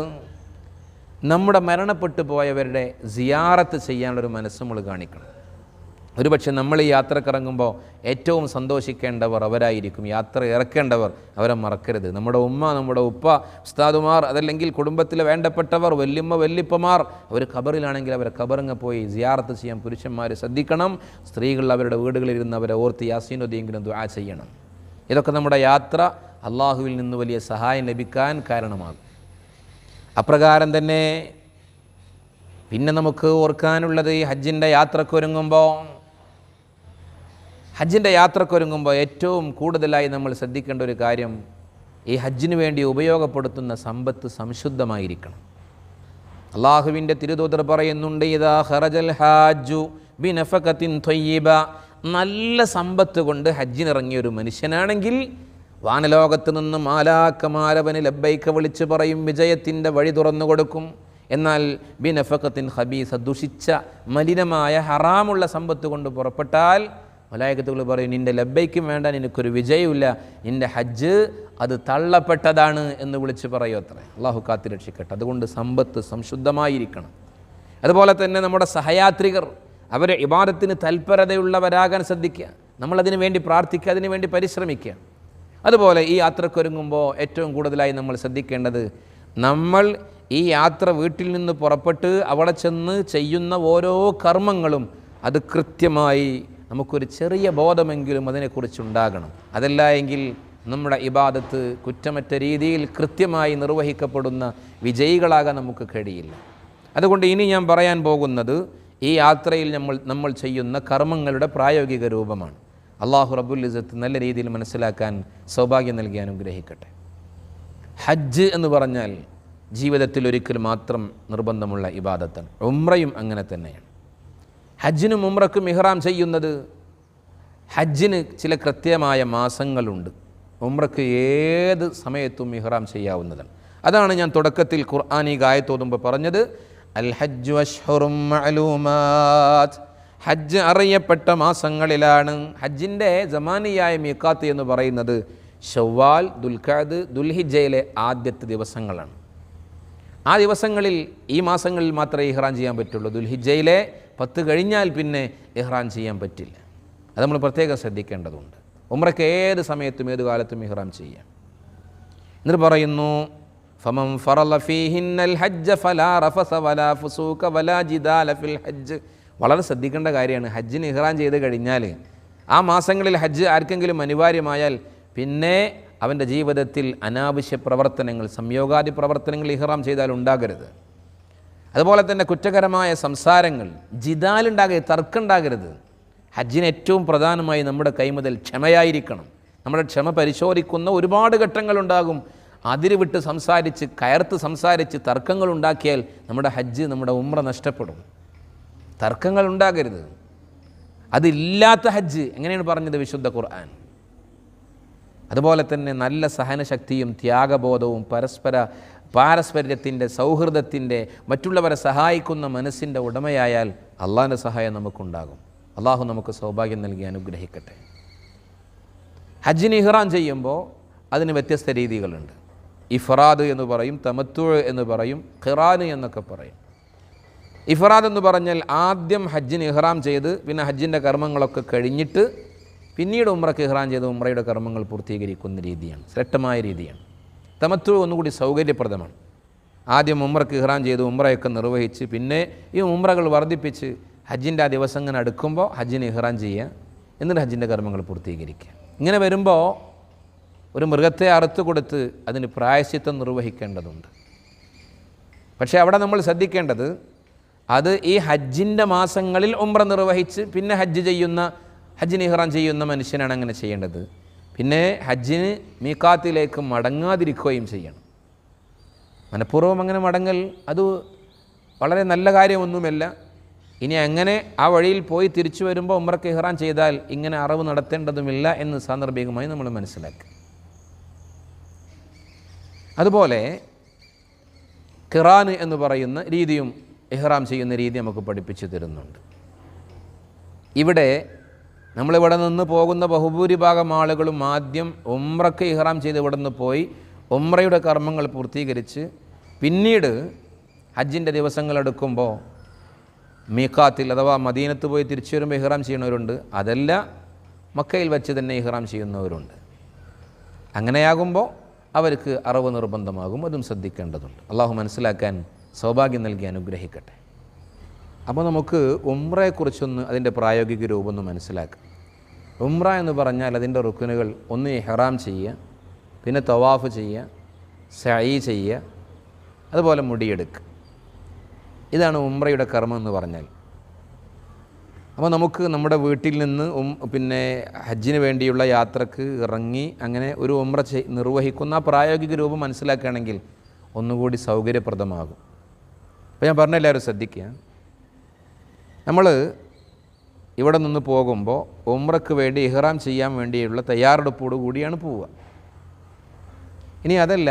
നമ്മുടെ മരണപ്പെട്ടു പോയവരുടെ സിയാറത്ത് ചെയ്യാനുള്ളൊരു മനസ്സ് നമ്മൾ കാണിക്കണം. ഒരുപക്ഷെ നമ്മൾ ഈ യാത്രക്കിറങ്ങുമ്പോൾ ഏറ്റവും സന്തോഷിക്കേണ്ടവർ അവരായിരിക്കും. യാത്ര ഇറക്കേണ്ടവർ അവരെ മറക്കരുത്. നമ്മുടെ ഉമ്മ, നമ്മുടെ ഉപ്പ, ഉസ്താദുമാർ, അതല്ലെങ്കിൽ കുടുംബത്തിലെ വേണ്ടപ്പെട്ടവർ, വല്യമ്മ, വല്യപ്പമാർ, അവർ ഖബറിലാണെങ്കിൽ അവരെ ഖബറിങ്ങ് പോയി സിയാറത്ത് ചെയ്യാൻ പുരുഷന്മാർ ശ്രദ്ധിക്കണം. സ്ത്രീകൾ അവരുടെ വീടുകളിലിരുന്ന് അവരെ ഓർത്ത് യാസീനോദിയെങ്കിലും ദുആ ചെയ്യണം. ഇതൊക്കെ നമ്മുടെ യാത്ര അള്ളാഹുവിൽ നിന്ന് വലിയ സഹായം ലഭിക്കാൻ കാരണമാകും. അപ്രകാരം തന്നെ പിന്നെ നമുക്ക് ഓർക്കാനുള്ളത് ഈ ഹജ്ജിൻ്റെ യാത്രക്കൊരുങ്ങുമ്പോൾ ഏറ്റവും കൂടുതലായി നമ്മൾ ശ്രദ്ധിക്കേണ്ട ഒരു കാര്യം, ഈ ഹജ്ജിന് വേണ്ടി ഉപയോഗപ്പെടുത്തുന്ന സമ്പത്ത് സംശുദ്ധമായിരിക്കണം. അള്ളാഹുവിൻ്റെ തിരുദൂതർ പറയുന്നുണ്ട്, ഇദാ ഖറജൽ ഹാജു ബിനഫഖത്തിൻ ത്വയ്യിബ, നല്ല സമ്പത്ത് കൊണ്ട് ഹജ്ജിനിറങ്ങിയ ഒരു മനുഷ്യനാണെങ്കിൽ വാനലോകത്ത് നിന്ന് മാലാക്കമാരവന് ലബ്ബൈക്ക വിളിച്ച് പറയും, വിജയത്തിൻ്റെ വഴി തുറന്നു കൊടുക്കും. എന്നാൽ ബിനഫഖത്തിൻ ഖബീസ, ദുഷിച്ച മലിനമായ ഹറാമുള്ള സമ്പത്ത് കൊണ്ട് പുറപ്പെട്ടാൽ മലായികത്തുകൾ പറയും, നിൻ്റെ ലബ്ബൈക്കും വേണ്ട, നിനക്കൊരു വിജയമില്ല, നിൻ്റെ ഹജ്ജ് അത് തള്ളപ്പെട്ടതാണ് എന്ന് വിളിച്ച് പറയും അത്രേ. അള്ളാഹു കാത്തിരക്ഷിക്കട്ടെ. അതുകൊണ്ട് സമ്പത്ത് സംശുദ്ധമായിരിക്കണം. അതുപോലെ തന്നെ നമ്മുടെ സഹയാത്രികർ അവർ ഇബാദത്തിന് തൽപരതയുള്ളവരാകാൻ ശ്രദ്ധിക്കുക. നമ്മളതിനു വേണ്ടി പ്രാർത്ഥിക്കുക, അതിനു വേണ്ടി പരിശ്രമിക്കുക. അതുപോലെ ഈ യാത്രക്കൊരുങ്ങുമ്പോൾ ഏറ്റവും കൂടുതലായി നമ്മൾ ശ്രദ്ധിക്കേണ്ടത്, നമ്മൾ ഈ യാത്ര വീട്ടിൽ നിന്ന് പുറപ്പെട്ട് അവിടെ ചെന്ന് ചെയ്യുന്ന ഓരോ കർമ്മങ്ങളും അത് കൃത്യമായി നമുക്കൊരു ചെറിയ ബോധമെങ്കിലും അതിനെക്കുറിച്ചുണ്ടാകണം. അതല്ല എങ്കിൽ നമ്മുടെ ഇബാദത്ത് കുറ്റമറ്റ രീതിയിൽ കൃത്യമായി നിർവഹിക്കപ്പെടുന്ന വിജയികളാകാൻ നമുക്ക് കഴിയില്ല. അതുകൊണ്ട് ഇനി ഞാൻ പറയാൻ പോകുന്നത് ഈ യാത്രയിൽ നമ്മൾ ചെയ്യുന്ന കർമ്മങ്ങളുടെ പ്രായോഗിക രൂപമാണ്. അള്ളാഹു റബ്ബുൽ ഇസ്സത്ത് നല്ല രീതിയിൽ മനസ്സിലാക്കാൻ സൗഭാഗ്യം നൽകി അനുഗ്രഹിക്കട്ടെ. ഹജ്ജ് എന്ന് പറഞ്ഞാൽ ജീവിതത്തിൽ ഒരിക്കൽ മാത്രം നിർബന്ധമുള്ള ഇബാദത്താണ്. ഉംറയും അങ്ങനെ തന്നെയാണ്. ഹജ്ജിനും ഉംറക്കും ഇഹ്റാം ചെയ്യുന്നത്, ഹജ്ജിന് ചില കൃത്യമായ മാസങ്ങളുണ്ട്, ഉംറക്ക് ഏത് സമയത്തും ഇഹ്റാം ചെയ്യാവുന്നതാണ്. അതാണ് ഞാൻ തുടക്കത്തിൽ ഖുർആനിക ആയത്ത് ഓതുമ്പോൾ പറഞ്ഞത്, അൽ ഹജ്ജു അശ്ഹുറും മഅലൂമാത്ത്. ഹജ്ജ് അറിയപ്പെട്ട മാസങ്ങളിലാണ്. ഹജ്ജിൻ്റെ സമാനിയായ മീഖാത്ത് എന്ന് പറയുന്നത് ശവ്വാൽ, ദുൽഖഅദ്, ദുൽഹിജ്ജയിലെ ആദ്യത്തെ ദിവസങ്ങളാണ്. ആ ദിവസങ്ങളിൽ, ഈ മാസങ്ങളിൽ മാത്രമേ ഇഹ്റാം ചെയ്യാൻ പറ്റുള്ളൂ. ദുൽഹിജ്ജയിലെ 10 കഴിഞ്ഞാൽ പിന്നെ ഇഹ്റാം ചെയ്യാൻ പറ്റില്ല. അത് നമ്മൾ പ്രത്യേകം ശ്രദ്ധിക്കേണ്ടതുണ്ട്. ഉംറയ്ക്ക് ഏത് സമയത്തും ഏത് കാലത്തും ഇഹ്റാം ചെയ്യാം. എന്നിട്ട് പറയുന്നു, ഫമൻ ഫറള ഫീഹിന്നൽ ഹജ്ജ ഫലാ റഫസ വലാ ഫുസൂക വലാ ജിദാല ഫിൽ ഹജ്ജ്. വളരെ ശ്രദ്ധിക്കേണ്ട കാര്യമാണ്. ഹജ്ജിന് ഇഹ്റാം ചെയ്ത് കഴിഞ്ഞാൽ, ആ മാസങ്ങളിൽ ഹജ്ജ് ആർക്കെങ്കിലും അനിവാര്യമായാൽ പിന്നെ അവൻ്റെ ജീവിതത്തിൽ അനാവശ്യ പ്രവർത്തനങ്ങൾ, സംയോഗാദി പ്രവർത്തനങ്ങൾ ഇഹ്റാം ചെയ്താൽ ഉണ്ടാകരുത്. അതുപോലെ തന്നെ കുറ്റകരമായ സംസാരങ്ങൾ, ജിദാലുണ്ടാകരുത്, തർക്കമുണ്ടാകരുത്. ഹജ്ജിന് ഏറ്റവും പ്രധാനമായി നമ്മുടെ കൈമുതൽ ക്ഷമയായിരിക്കണം. നമ്മുടെ ക്ഷമ പരിശോധിക്കുന്ന ഒരുപാട് ഘട്ടങ്ങളുണ്ടാകും. അതിര് വിട്ട് സംസാരിച്ച്, കയർത്ത് സംസാരിച്ച് തർക്കങ്ങൾ ഉണ്ടാക്കിയാൽ നമ്മുടെ ഹജ്ജ്, നമ്മുടെ ഉംറ നഷ്ടപ്പെടും. തർക്കങ്ങൾ ഉണ്ടാകരുത്. അതില്ലാത്ത ഹജ്ജ് എങ്ങനെയാണ് പറഞ്ഞത് വിശുദ്ധ ഖുർആൻ. അതുപോലെ തന്നെ നല്ല സഹനശക്തിയും ത്യാഗബോധവും പാരസ്പര്യത്തിൻ്റെ, സൗഹൃദത്തിൻ്റെ, മറ്റുള്ളവരെ സഹായിക്കുന്ന മനസ്സിൻ്റെ ഉടമയായാൽ അള്ളാഹിൻ്റെ സഹായം നമുക്കുണ്ടാകും. അള്ളാഹു നമുക്ക് സൗഭാഗ്യം നൽകി അനുഗ്രഹിക്കട്ടെ. ഹജ്ജിന് ഇഹ്റാം ചെയ്യുമ്പോൾ അതിന് വ്യത്യസ്ത രീതികളുണ്ട്. ഇഫ്റാദ് എന്ന് പറയും, തമത്തു എന്ന് പറയും, ഖിറാൻ എന്നൊക്കെ പറയും. ഇഫ്റാദ് എന്ന് പറഞ്ഞാൽ ആദ്യം ഹജ്ജിന് ഇഹ്റാം ചെയ്ത് പിന്നെ ഹജ്ജിൻ്റെ കർമ്മങ്ങളൊക്കെ കഴിഞ്ഞിട്ട് പിന്നീട് ഉംറയ്ക്ക് ഇഹ്റാം ചെയ്ത് ഉംറയുടെ കർമ്മങ്ങൾ പൂർത്തീകരിക്കുന്ന രീതിയാണ്, ശ്രേഷ്ഠമായ രീതിയാണ്. തമത്തു ഒന്നുകൂടി സൗകര്യപ്രദമാണ്. ആദ്യം ഉംറയ്ക്ക് ഇഹ്റാം ചെയ്ത് ഉംറയൊക്കെ നിർവഹിച്ച് പിന്നെ ഈ ഉംറകൾ വർദ്ധിപ്പിച്ച് ഹജ്ജിൻ്റെ ആ ദിവസം ഇങ്ങനെ അടുക്കുമ്പോൾ ഹജ്ജിന് ഇഹ്റാം ചെയ്യുക, എന്നിട്ട് ഹജ്ജിൻ്റെ കർമ്മങ്ങൾ പൂർത്തീകരിക്കുക. ഇങ്ങനെ വരുമ്പോൾ ഒരു മൃഗത്തെ അറുത്ത് കൊടുത്ത് അതിന് പ്രായശ്ചിത്തം നിർവഹിക്കേണ്ടതുണ്ട്. പക്ഷേ അവിടെ നമ്മൾ ശ്രദ്ധിക്കേണ്ടത്, അത് ഈ ഹജ്ജിൻ്റെ മാസങ്ങളിൽ ഉംറ നിർവഹിച്ച് പിന്നെ ഹജ്ജിന് ഇഹ്റാം ചെയ്യുന്ന മനുഷ്യനാണ് അങ്ങനെ ചെയ്യേണ്ടത്. പിന്നെ ഹജ്ജിന് മീഖാത്തിലേക്ക് മടങ്ങാതിരിക്കുകയും ചെയ്യണം. മനഃപൂർവ്വം അങ്ങനെ മടങ്ങൽ അത് വളരെ നല്ല കാര്യമൊന്നുമല്ല. ഇനി അങ്ങനെ ആ വഴിയിൽ പോയി തിരിച്ചു വരുമ്പോൾ ഉംറയ്ക്ക് ഇഹ്റാം ചെയ്താൽ ഇങ്ങനെ അറവ് നടത്തേണ്ടതുമില്ല എന്ന് സാന്ദർഭികമായി നമ്മൾ മനസ്സിലാക്കുക. അതുപോലെ ഖിറാൻ എന്ന് പറയുന്ന രീതിയും ഇഹ്റാം ചെയ്യുന്ന രീതി നമുക്ക് പഠിപ്പിച്ചു തരുന്നുണ്ട്. ഇവിടെ നമ്മളിവിടെ നിന്ന് പോകുന്ന ബഹുഭൂരിഭാഗം ആളുകളും ആദ്യം ഉംറയ്ക്ക് ഇഹ്റാം ചെയ്ത് ഇവിടെ നിന്ന് പോയി ഉംറയുടെ കർമ്മങ്ങൾ പൂർത്തീകരിച്ച് പിന്നീട് ഹജ്ജിൻ്റെ ദിവസങ്ങളെടുക്കുമ്പോൾ മീഖാത്തിൽ അഥവാ മദീനത്ത് പോയി തിരിച്ചു വരുമ്പോൾ ഇഹ്റാം ചെയ്യുന്നവരുണ്ട്. അതല്ല, മക്കയിൽ വെച്ച് തന്നെ ഇഹ്റാം ചെയ്യുന്നവരുണ്ട്. അങ്ങനെയാകുമ്പോൾ അവർക്ക് അറവ് നിർബന്ധമാകും. അതും ശ്രദ്ധിക്കേണ്ടതുണ്ട്. അള്ളാഹു മനസ്സിലാക്കാൻ സൗഭാഗ്യം നൽകി അനുഗ്രഹിക്കട്ടെ. അപ്പോൾ നമുക്ക് ഉംറയെക്കുറിച്ചൊന്ന്, അതിൻ്റെ പ്രായോഗിക രൂപം ഒന്ന് മനസ്സിലാക്കാം. ഉംറ എന്ന് പറഞ്ഞാൽ അതിൻ്റെ റുക്കുനുകൾ ഒന്ന് ഇഹ്റാം ചെയ്യുക, പിന്നെ തവാഫ് ചെയ്യുക, സഈ ചെയ്യുക, അതുപോലെ മുടിയെടുക്കുക. ഇതാണ് ഉംറയുടെ കർമ്മം എന്ന് പറഞ്ഞാൽ. അപ്പോൾ നമുക്ക് നമ്മുടെ വീട്ടിൽ നിന്ന് പിന്നെ ഹജ്ജിന് വേണ്ടിയുള്ള യാത്രക്ക് ഇറങ്ങി അങ്ങനെ ഒരു ഉംറ നിർവഹിക്കുന്ന പ്രായോഗിക രൂപം മനസ്സിലാക്കുകയാണെങ്കിൽ ഒന്നുകൂടി സൗകര്യപ്രദമാകും. അപ്പോൾ ഞാൻ പറഞ്ഞ എല്ലാവരും ശ്രദ്ധിക്കുക. നമ്മൾ ഇവിടെ നിന്ന് പോകുമ്പോൾ ഉംറയ്ക്ക് വേണ്ടി ഇഹ്റാം ചെയ്യാൻ വേണ്ടിയുള്ള തയ്യാറെടുപ്പോടു കൂടിയാണ് പോവുക. ഇനി അതല്ല,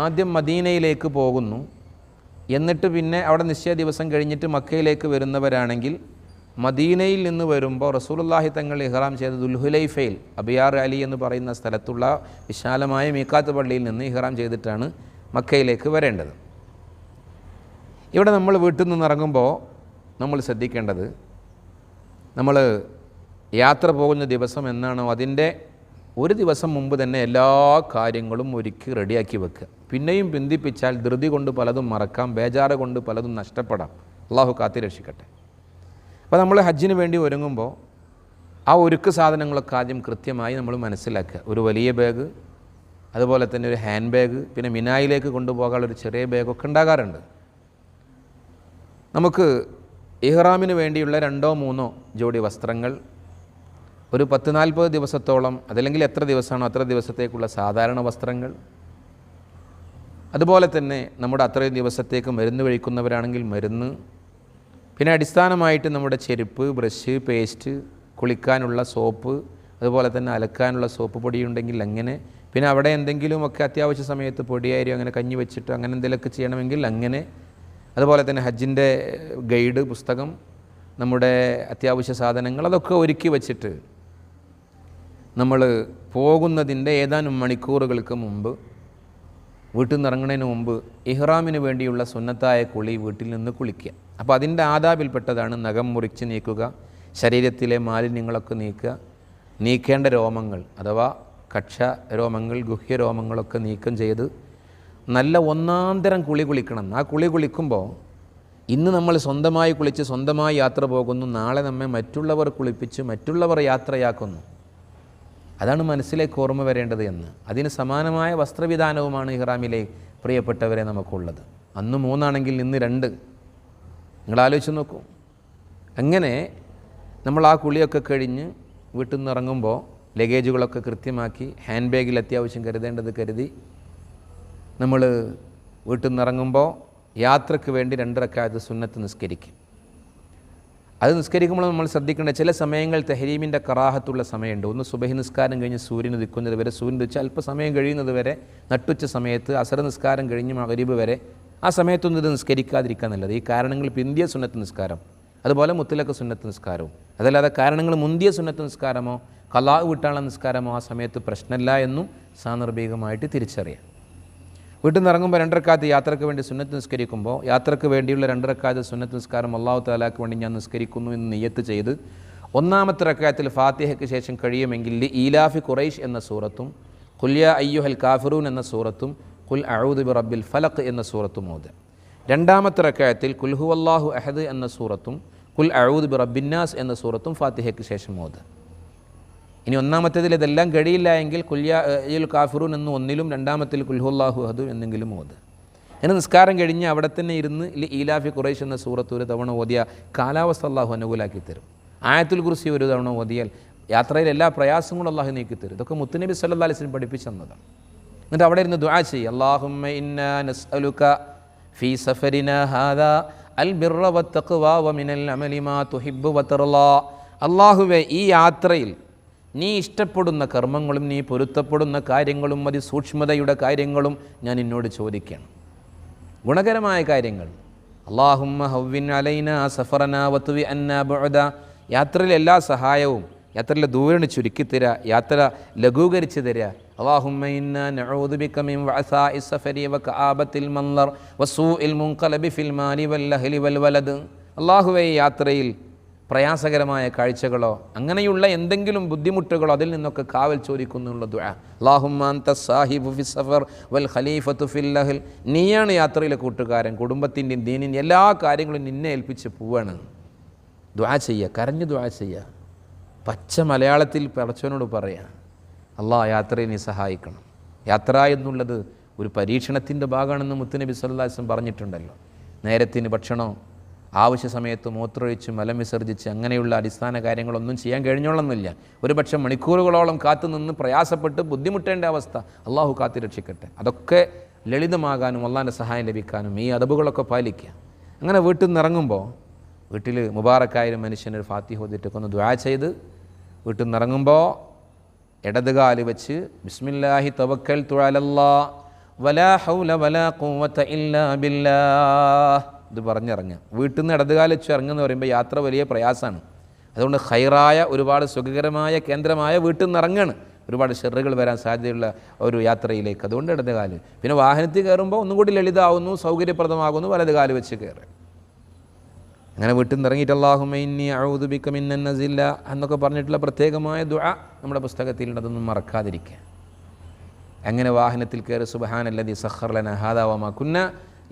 ആദ്യം മദീനയിലേക്ക് പോകുന്നു, എന്നിട്ട് പിന്നെ അവിടെ നിശ്ചയ ദിവസം കഴിഞ്ഞിട്ട് മക്കയിലേക്ക് വരുന്നവരാണെങ്കിൽ മദീനയിൽ നിന്ന് വരുമ്പോൾ റസൂലുള്ളാഹി തങ്ങൾ ഇഹ്റാം ചെയ്ത ദുൽഹുലൈഫയിൽ അബിയാർ അലി എന്ന് പറയുന്ന സ്ഥലത്തുള്ള വിശാലമായ മീഖാത്ത് പള്ളിയിൽ നിന്ന് ഇഹ്റാം ചെയ്തിട്ടാണ് മക്കയിലേക്ക് വരേണ്ടത്. ഇവിടെ നമ്മൾ വീട്ടിൽ നിന്ന് ഇറങ്ങുമ്പോൾ നമ്മൾ ശ്രദ്ധിക്കേണ്ടത്, നമ്മൾ യാത്ര പോകുന്ന ദിവസം എന്നാണോ അതിൻ്റെ ഒരു ദിവസം മുമ്പ് തന്നെ എല്ലാ കാര്യങ്ങളും ഒരുക്കി റെഡിയാക്കി വെക്കുക. പിന്നെയും പിന്തിപ്പിച്ചാൽ ധൃതി കൊണ്ട് പലതും മറക്കാം, ബേജാറ് കൊണ്ട് പലതും നഷ്ടപ്പെടാം. അള്ളാഹു കാത്തി രക്ഷിക്കട്ടെ. അപ്പോൾ നമ്മൾ ഹജ്ജിന് വേണ്ടി ഒരുങ്ങുമ്പോൾ ആ ഒരുക്ക് സാധനങ്ങളൊക്കെ ആദ്യം കൃത്യമായി നമ്മൾ മനസ്സിലാക്കുക. ഒരു വലിയ ബാഗ്, അതുപോലെ തന്നെ ഒരു ഹാൻഡ് ബാഗ്, പിന്നെ മിനായിലേക്ക് കൊണ്ടുപോകാനുള്ളൊരു ചെറിയ ബാഗൊക്കെ ഉണ്ടാകാറുണ്ട്. നമുക്ക് ഇഹ്റാമിന് വേണ്ടിയുള്ള 2-3 ജോഡി വസ്ത്രങ്ങൾ, ഒരു 10-40 ദിവസത്തോളം, അതല്ലെങ്കിൽ എത്ര ദിവസമാണോ അത്ര ദിവസത്തേക്കുള്ള സാധാരണ വസ്ത്രങ്ങൾ, അതുപോലെ തന്നെ നമ്മുടെ അത്രയും ദിവസത്തേക്ക് മരുന്ന് കഴിക്കുന്നവരാണെങ്കിൽ മരുന്ന്, പിന്നെ അടിസ്ഥാനമായിട്ട് നമ്മുടെ ചെരുപ്പ്, ബ്രഷ്, പേസ്റ്റ്, കുളിക്കാനുള്ള സോപ്പ്, അതുപോലെ തന്നെ അലക്കാനുള്ള സോപ്പ് പൊടിയുണ്ടെങ്കിൽ അങ്ങനെ, പിന്നെ അവിടെ എന്തെങ്കിലുമൊക്കെ അത്യാവശ്യ സമയത്ത് പൊടിയായിരിക്കും അങ്ങനെ കഞ്ഞി വെച്ചിട്ട് അങ്ങനെ എന്തെങ്കിലുമൊക്കെ ചെയ്യണമെങ്കിൽ അങ്ങനെ, അതുപോലെ തന്നെ ഹജ്ജിൻ്റെ ഗൈഡ് പുസ്തകം, നമ്മുടെ അത്യാവശ്യ സാധനങ്ങൾ, അതൊക്കെ ഒരുക്കി വച്ചിട്ട് നമ്മൾ പോകുന്നതിൻ്റെ ഏതാനും മണിക്കൂറുകൾക്ക് മുമ്പ്, വീട്ടിൽ നിന്ന് ഇറങ്ങുന്നതിന് മുമ്പ് ഇഹ്റാമിന് വേണ്ടിയുള്ള സുന്നത്തായ കുളി വീട്ടിൽ നിന്ന് കുളിക്കുക. അപ്പോൾ അതിൻ്റെ ആദാബിൽപ്പെട്ടതാണ് നഖം മുറിച്ച് നീക്കുക, ശരീരത്തിലെ മാലിന്യങ്ങളൊക്കെ നീക്കുക, നീക്കേണ്ട രോമങ്ങൾ അഥവാ കക്ഷ രോമങ്ങൾ, ഗുഹ്യ രോമങ്ങളൊക്കെ നീക്കം ചെയ്ത് നല്ല ഒന്നാന്തരം കുളി കുളിക്കണം. ആ കുളി കുളിക്കുമ്പോൾ ഇന്ന് നമ്മൾ സ്വന്തമായി കുളിച്ച് സ്വന്തമായി യാത്ര പോകുന്നു, നാളെ നമ്മെ മറ്റുള്ളവർ കുളിപ്പിച്ച് മറ്റുള്ളവർ യാത്രയാക്കുന്നു. അതാണ് മനസ്സിലേക്ക് ഓർമ്മ വരേണ്ടത് എന്ന്. അതിന് സമാനമായ വസ്ത്രവിധാനവുമാണ് ഇഹ്റാമിലെ പ്രിയപ്പെട്ടവരെ നമുക്കുള്ളത്. അന്ന് 3 ആണെങ്കിൽ ഇന്ന് 2. നിങ്ങൾ ആലോചിച്ച് നോക്കൂ. അങ്ങനെ നമ്മൾ ആ കുളിയൊക്കെ കഴിഞ്ഞ് വീട്ടിൽ നിന്ന് ഇറങ്ങുമ്പോൾ ലഗേജുകളൊക്കെ കൃത്യമാക്കി ഹാൻഡ് ബാഗിൽ അത്യാവശ്യം കരുതേണ്ടത് കരുതി നമ്മൾ വീട്ടിൽ നിന്ന് ഇറങ്ങുമ്പോൾ യാത്രയ്ക്ക് വേണ്ടി 2 റക്അത്ത് സുന്നത്ത് നിസ്കരിക്കും. അത് നിസ്കരിക്കുമ്പോൾ നമ്മൾ ശ്രദ്ധിക്കേണ്ട ചില സമയങ്ങൾ തെഹരീമിൻ്റെ കറാഹത്തുള്ള സമയമുണ്ട്. ഒന്ന് സുബഹി നിസ്കാരം കഴിഞ്ഞ് സൂര്യൻ ഉദിക്കുന്നത് വരെ, സൂര്യൻ ഉദിച്ച് അല്പസമയം കഴിയുന്നത് വരെ, നട്ടുച്ച സമയത്ത്, അസർ നിസ്കാരം കഴിഞ്ഞ് മഗ്‌രിബ് വരെ, ആ സമയത്തൊന്നും ഇത് നിസ്കരിക്കാതിരിക്കാൻ നല്ലത്. ഈ കാരണങ്ങൾ പിന്തിയ സുന്നത്ത് നിസ്കാരം, അതുപോലെ മുത്തലക്ക് സുന്നത്ത് നിസ്കാരവും, അതല്ലാതെ കാരണങ്ങൾ മുന്തിയ സുന്നത്ത് നിസ്കാരമോ ഖലാ വിട്ടാനുള്ള നിസ്കാരമോ ആ സമയത്ത് പ്രശ്നമല്ല എന്നും സാന്ദർഭികമായിട്ട് തിരിച്ചറിയാം. വീട്ടിൽ നിന്ന് ഇറങ്ങുമ്പോൾ 2 റക്അത്ത് യാത്രയ്ക്ക് വേണ്ടി സുന്നത്ത് നിസ്കരിക്കുമ്പോൾ യാത്രയ്ക്ക് വേണ്ടിയുള്ള 2 റക്അത്ത് സുന്നത്ത് നിസ്കാരം അല്ലാഹു തആലാക്ക് വേണ്ടി ഞാൻ നിസ്കരിക്കുന്നു എന്ന് നിയ്യത്ത് ചെയ്ത് 1-ാമത്തെ റക്അത്തിൽ ഫാത്തിഹയ്ക്ക് ശേഷം കഴിയുമെങ്കിൽ ഈലാഫി ഖുറൈശ് എന്ന സൂറത്തും, ഖുൽ യാ അയ്യുഹൽ കാഫിറൂൻ എന്ന സൂറത്തും, ഖുൽ അഊദു ബിറബ്ബിൽ ഫലഖ് എന്ന സൂറത്തും ഓതുക. 2-ാമത്തെ റക്അത്തിൽ ഖുൽ ഹുവല്ലാഹു അഹദ് എന്ന സൂറത്തും, ഖുൽ അഊദു ബിറബ്ബിന്നാസ് എന്ന സൂറത്തും ഫാത്തിഹയ്ക്ക് ശേഷം ഓതുക. ഇനി 1-ാമത്തേതിൽ ഇതെല്ലാം കഴിയില്ല എങ്കിൽ ഖുൽ യാ അയ്യുൽ കാഫിറൂൻ എന്ന് 1-ലും 2-ാമത്തിൽ ഖുൽ ഹുവല്ലാഹു അഹദ് എന്നെങ്കിലും ഓതുക. അങ്ങനെ നിസ്കാരം കഴിഞ്ഞ് അവിടെ തന്നെ ഇരുന്ന് ഈലാഫി ഖുറൈശ് എന്ന സൂറത്ത് ഒരു തവണ ഓതിയ കാലാവസ്ഥ അള്ളാഹു അനുകൂലാക്കി തരും. ആയത്തുൽ കുർസി ഒരു തവണ ഓതിയാൽ യാത്രയിൽ എല്ലാ പ്രയാസങ്ങളും അള്ളാഹു നീക്കിത്തരും. ഇതൊക്കെ മുത്തുനബി സല്ലല്ലാഹു അലൈഹി വസല്ലം പഠിപ്പിച്ചു തന്നതാണ്. എന്നിട്ട് അവിടെ ഇരുന്ന് ദുആ ചെയ്യുക. അല്ലാഹുമ്മ ഇന്നാ നസ്അലുക ഫീ സഫരിനാ ഹാദാ അൽ ബിർറ വത്തഖ്വാ വമിനൽ അമലി മാ തുഹിബ്ബു വതർളാ. അല്ലാഹുവേ, ഈ യാത്രയിൽ നീ ഇഷ്ടപ്പെടുന്ന കർമ്മങ്ങളും നീ പൊരുത്തപ്പെടുന്ന കാര്യങ്ങളും അതിസൂക്ഷ്മതയുടെ കാര്യങ്ങളും ഞാൻ നിന്നോട് ചോദിക്കണം. ഗുണകരമായ കാര്യങ്ങൾ. അല്ലാഹുമ്മ ഹവ്വിൻ അലൈനാ സഫറനാ വത്വി അന്നാ ബുഅദ. യാത്രയിലെ എല്ലാ സഹായവും, യാത്രയിലെ ദൂരം ചുരുക്കിത്തരിക, യാത്ര ലഘൂകരിച്ച് തരിക. അല്ലാഹുമ്മ ഇന്നാ നഊദു ബിക മിൻ വഅസാഇ സഫരി വകആബത്തിൽ മൻളർ വസൂഇൽ മുൻഖലബി ഫിൽ മാലി വൽ അഹ്ലി വൽ വലദ്. അല്ലാഹുവേ, യാത്രയിൽ പ്രയാസകരമായ കാഴ്ചകളോ അങ്ങനെയുള്ള എന്തെങ്കിലും ബുദ്ധിമുട്ടുകളോ അതിൽ നിന്നൊക്കെ കാവൽ ചോദിക്കുന്നുള്ള ദുആ. അല്ലാഹുമ്മ അൻത സാഹിബു ഫി സഫർ വൽ ഖലീഫത്തു ഫിൽ അഹ്ൽ. നീയാണ് യാത്രയിലെ കൂട്ടുകാരൻ, കുടുംബത്തിൻ്റെയും ദീനിൻ്റെ എല്ലാ കാര്യങ്ങളും നിന്നെ ഏൽപ്പിച്ച് പോവാണ്. ദുആ ചെയ്യുക, കരഞ്ഞ് ദുആ ചെയ്യുക. പച്ച മലയാളത്തിൽ പടച്ചവനോട് പറയുക, അല്ലാഹ് യാത്രയെ നീ സഹായിക്കണം. യാത്ര എന്നുള്ളത് ഒരു പരീക്ഷണത്തിൻ്റെ ഭാഗമാണെന്ന് മുത്തുനബി സല്ലല്ലാഹു അലൈഹി വസല്ലം പറഞ്ഞിട്ടുണ്ടല്ലോ. നേരത്തിന് ഭക്ഷണം, ആവശ്യ സമയത്ത് മൂത്രമൊഴിച്ച് മലം വിസർജിച്ച് അങ്ങനെയുള്ള അടിസ്ഥാന കാര്യങ്ങളൊന്നും ചെയ്യാൻ കഴിഞ്ഞോളന്നില്ല. ഒരു പക്ഷേ മണിക്കൂറുകളോളം കാത്തുനിന്ന് പ്രയാസപ്പെട്ട് ബുദ്ധിമുട്ടേണ്ട അവസ്ഥ അള്ളാഹു കാത്തി രക്ഷിക്കട്ടെ. അതൊക്കെ ലളിതമാകാനും അള്ളാഹിൻ്റെ സഹായം ലഭിക്കാനും ഈ അദബുകളൊക്കെ പാലിക്കുക. അങ്ങനെ വീട്ടിൽ നിന്ന് ഇറങ്ങുമ്പോൾ, വീട്ടിൽ മുബാറക്കായൊരു മനുഷ്യനൊരു ഫാത്തിഹ ഓതിയിട്ടൊക്കെ ഒന്ന് ദുആ ചെയ്ത് വീട്ടിൽ നിന്ന് ഇറങ്ങുമ്പോൾ ഇടതുകാല് വെച്ച് ബിസ്മില്ലാഹി തവക്കൽതു അലല്ലാഹ് വലാ ഹൗല വലാ ഖുവത ഇല്ലാ ബില്ലാഹ് ഇത് പറഞ്ഞിറങ്ങുക. വീട്ടിൽ നിന്ന് ഇടതുകാല് വെച്ച് ഇറങ്ങുമെന്ന് പറയുമ്പോൾ യാത്ര വലിയ പ്രയാസമാണ്. അതുകൊണ്ട് ഖൈറായ ഒരുപാട് സുഖകരമായ കേന്ദ്രമായ വീട്ടിൽ നിന്ന് ഇറങ്ങുകയാണ്. ഒരുപാട് ഷെറുകൾ വരാൻ സാധ്യതയുള്ള ഒരു യാത്രയിലേക്ക്. അതുകൊണ്ട് ഇടതുകാല്. പിന്നെ വാഹനത്തിൽ കയറുമ്പോൾ ഒന്നും കൂടി ലളിതമാകുന്നു, സൗകര്യപ്രദമാകുന്നു, വലതുകാല് വെച്ച് കയറുക. അങ്ങനെ വീട്ടിൽ നിന്ന് ഇറങ്ങിയിട്ട് അല്ലാഹുമ്മ ഇന്നി അഊദു ബിക മിനൻ നസില്ല എന്നൊക്കെ പറഞ്ഞിട്ടുള്ള പ്രത്യേകമായ ദുആ നമ്മുടെ പുസ്തകത്തിലുണ്ട്. അതൊന്നും മറക്കാതിരിക്കുക. അങ്ങനെ വാഹനത്തിൽ കയറി സുബ്ഹാനല്ലദീ സഖറ ലനാ ഹാദാ വമാ കുന്നാ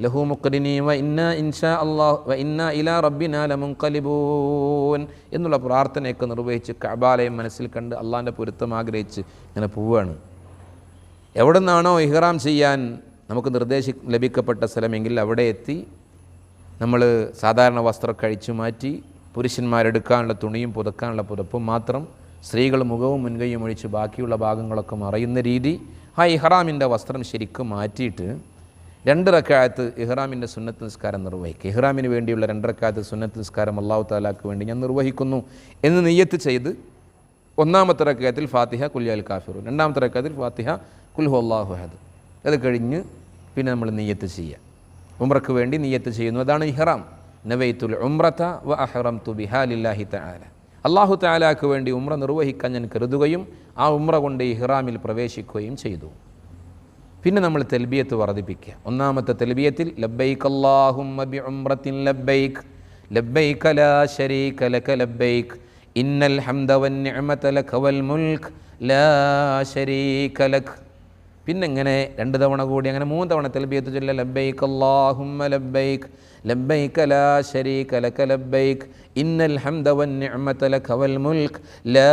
ലഹു മുഖ്രിനീൻ വ ഇന്നാ ഇൻഷാ അല്ലാഹു വ ഇന്നാ ഇലാ റബ്ബിനാ ലമുൻഖലിബൂൻ എന്നുള്ള പ്രാർത്ഥനയൊക്കെ നിർവഹിച്ച് കഅബാലയം മനസ്സിൽ കണ്ട് അള്ളാഹിൻ്റെ പൊരുത്തം ആഗ്രഹിച്ച് ഇങ്ങനെ പോവുകയാണ്. എവിടെ നിന്നാണോ ഇഹ്റാം ചെയ്യാൻ നമുക്ക് ലഭിക്കപ്പെട്ട സ്ഥലമെങ്കിൽ അവിടെ എത്തി നമ്മൾ സാധാരണ വസ്ത്രം കഴിച്ചു മാറ്റി പുരുഷന്മാരെടുക്കാനുള്ള തുണിയും പുതക്കാനുള്ള പുതപ്പും മാത്രം, സ്ത്രീകൾ മുഖവും മുൻകൈയും ഒഴിച്ച് ബാക്കിയുള്ള ഭാഗങ്ങളൊക്കെ മറയുന്ന രീതി ആ ഇഹ്റാമിൻ്റെ വസ്ത്രം ശരിക്കും മാറ്റിയിട്ട് 2 റക്അത്ത് ഇഹ്റാമിൻ്റെ സുന്നത്ത് നിസ്കാരം നിർവഹിക്കുക. ഇഹ്റാമിന് വേണ്ടിയുള്ള 2 റക്അത്ത് സുന്നത്ത് നിസ്കാരം അല്ലാഹു തആലാക്ക് വേണ്ടി ഞാൻ നിർവഹിക്കുന്നു എന്ന് നിയ്യത്ത് ചെയ്ത് 1-ാമത്തെ റക്അത്തിൽ ഫാത്തിഹ ഖുൽ യാ അൽ കാഫിറൂൻ, 2-ാമത്തെ റക്അത്തിൽ ഫാത്തിഹ ഖുൽ ഹുവല്ലാഹു അഹദ്. അത് കഴിഞ്ഞ് പിന്നെ നമ്മൾ നിയ്യത്ത് ചെയ്യുക. ഉംറയ്ക്ക് വേണ്ടി നിയ്യത്ത് ചെയ്യുന്നു. അതാണ് ഇഹ്റാം. നവൈത്തുൽ ഉംറത വ അഹ്റംതു ബിഹാ ലില്ലാഹി തആല. അല്ലാഹു തആലാക്ക് വേണ്ടി ഉംറ നിർവഹിക്കാൻ ഞാൻ കരുതുകയും ആ ഉംറ കൊണ്ട് ഇഹ്റാമിൽ പ്രവേശിക്കുകയും ചെയ്തു. പിന്നെ നമ്മൾ തൽബിയത്ത് വർദ്ധിപ്പിക്കുക. 1-ാമത്തെ തൽബിയത്തിൽ ലബ്ബൈക അല്ലാഹുമ്മ ബിഉംറത്തിൻ ലബ്ബൈക ലബ്ബൈക ലാ ശരീക ലക ലബ്ബൈക ഇന്നൽ ഹംദ വന്നിഅമത ലക വൽ മുൽക് ലാ ശരീക ലക. പിന്നെ ഇങ്ങനെ 2 തവണ കൂടി അങ്ങനെ 3 തവണ തൽബിയത്ത് ചൊല്ലുക. ലബ്ബൈക അല്ലാഹുമ്മ ലബ്ബൈക ലബ്ബൈക ലാ ശരീക ലക ലബ്ബൈക ഇന്നൽ ഹംദ വന്നിഅമത ലക വൽ മുൽക് ലാ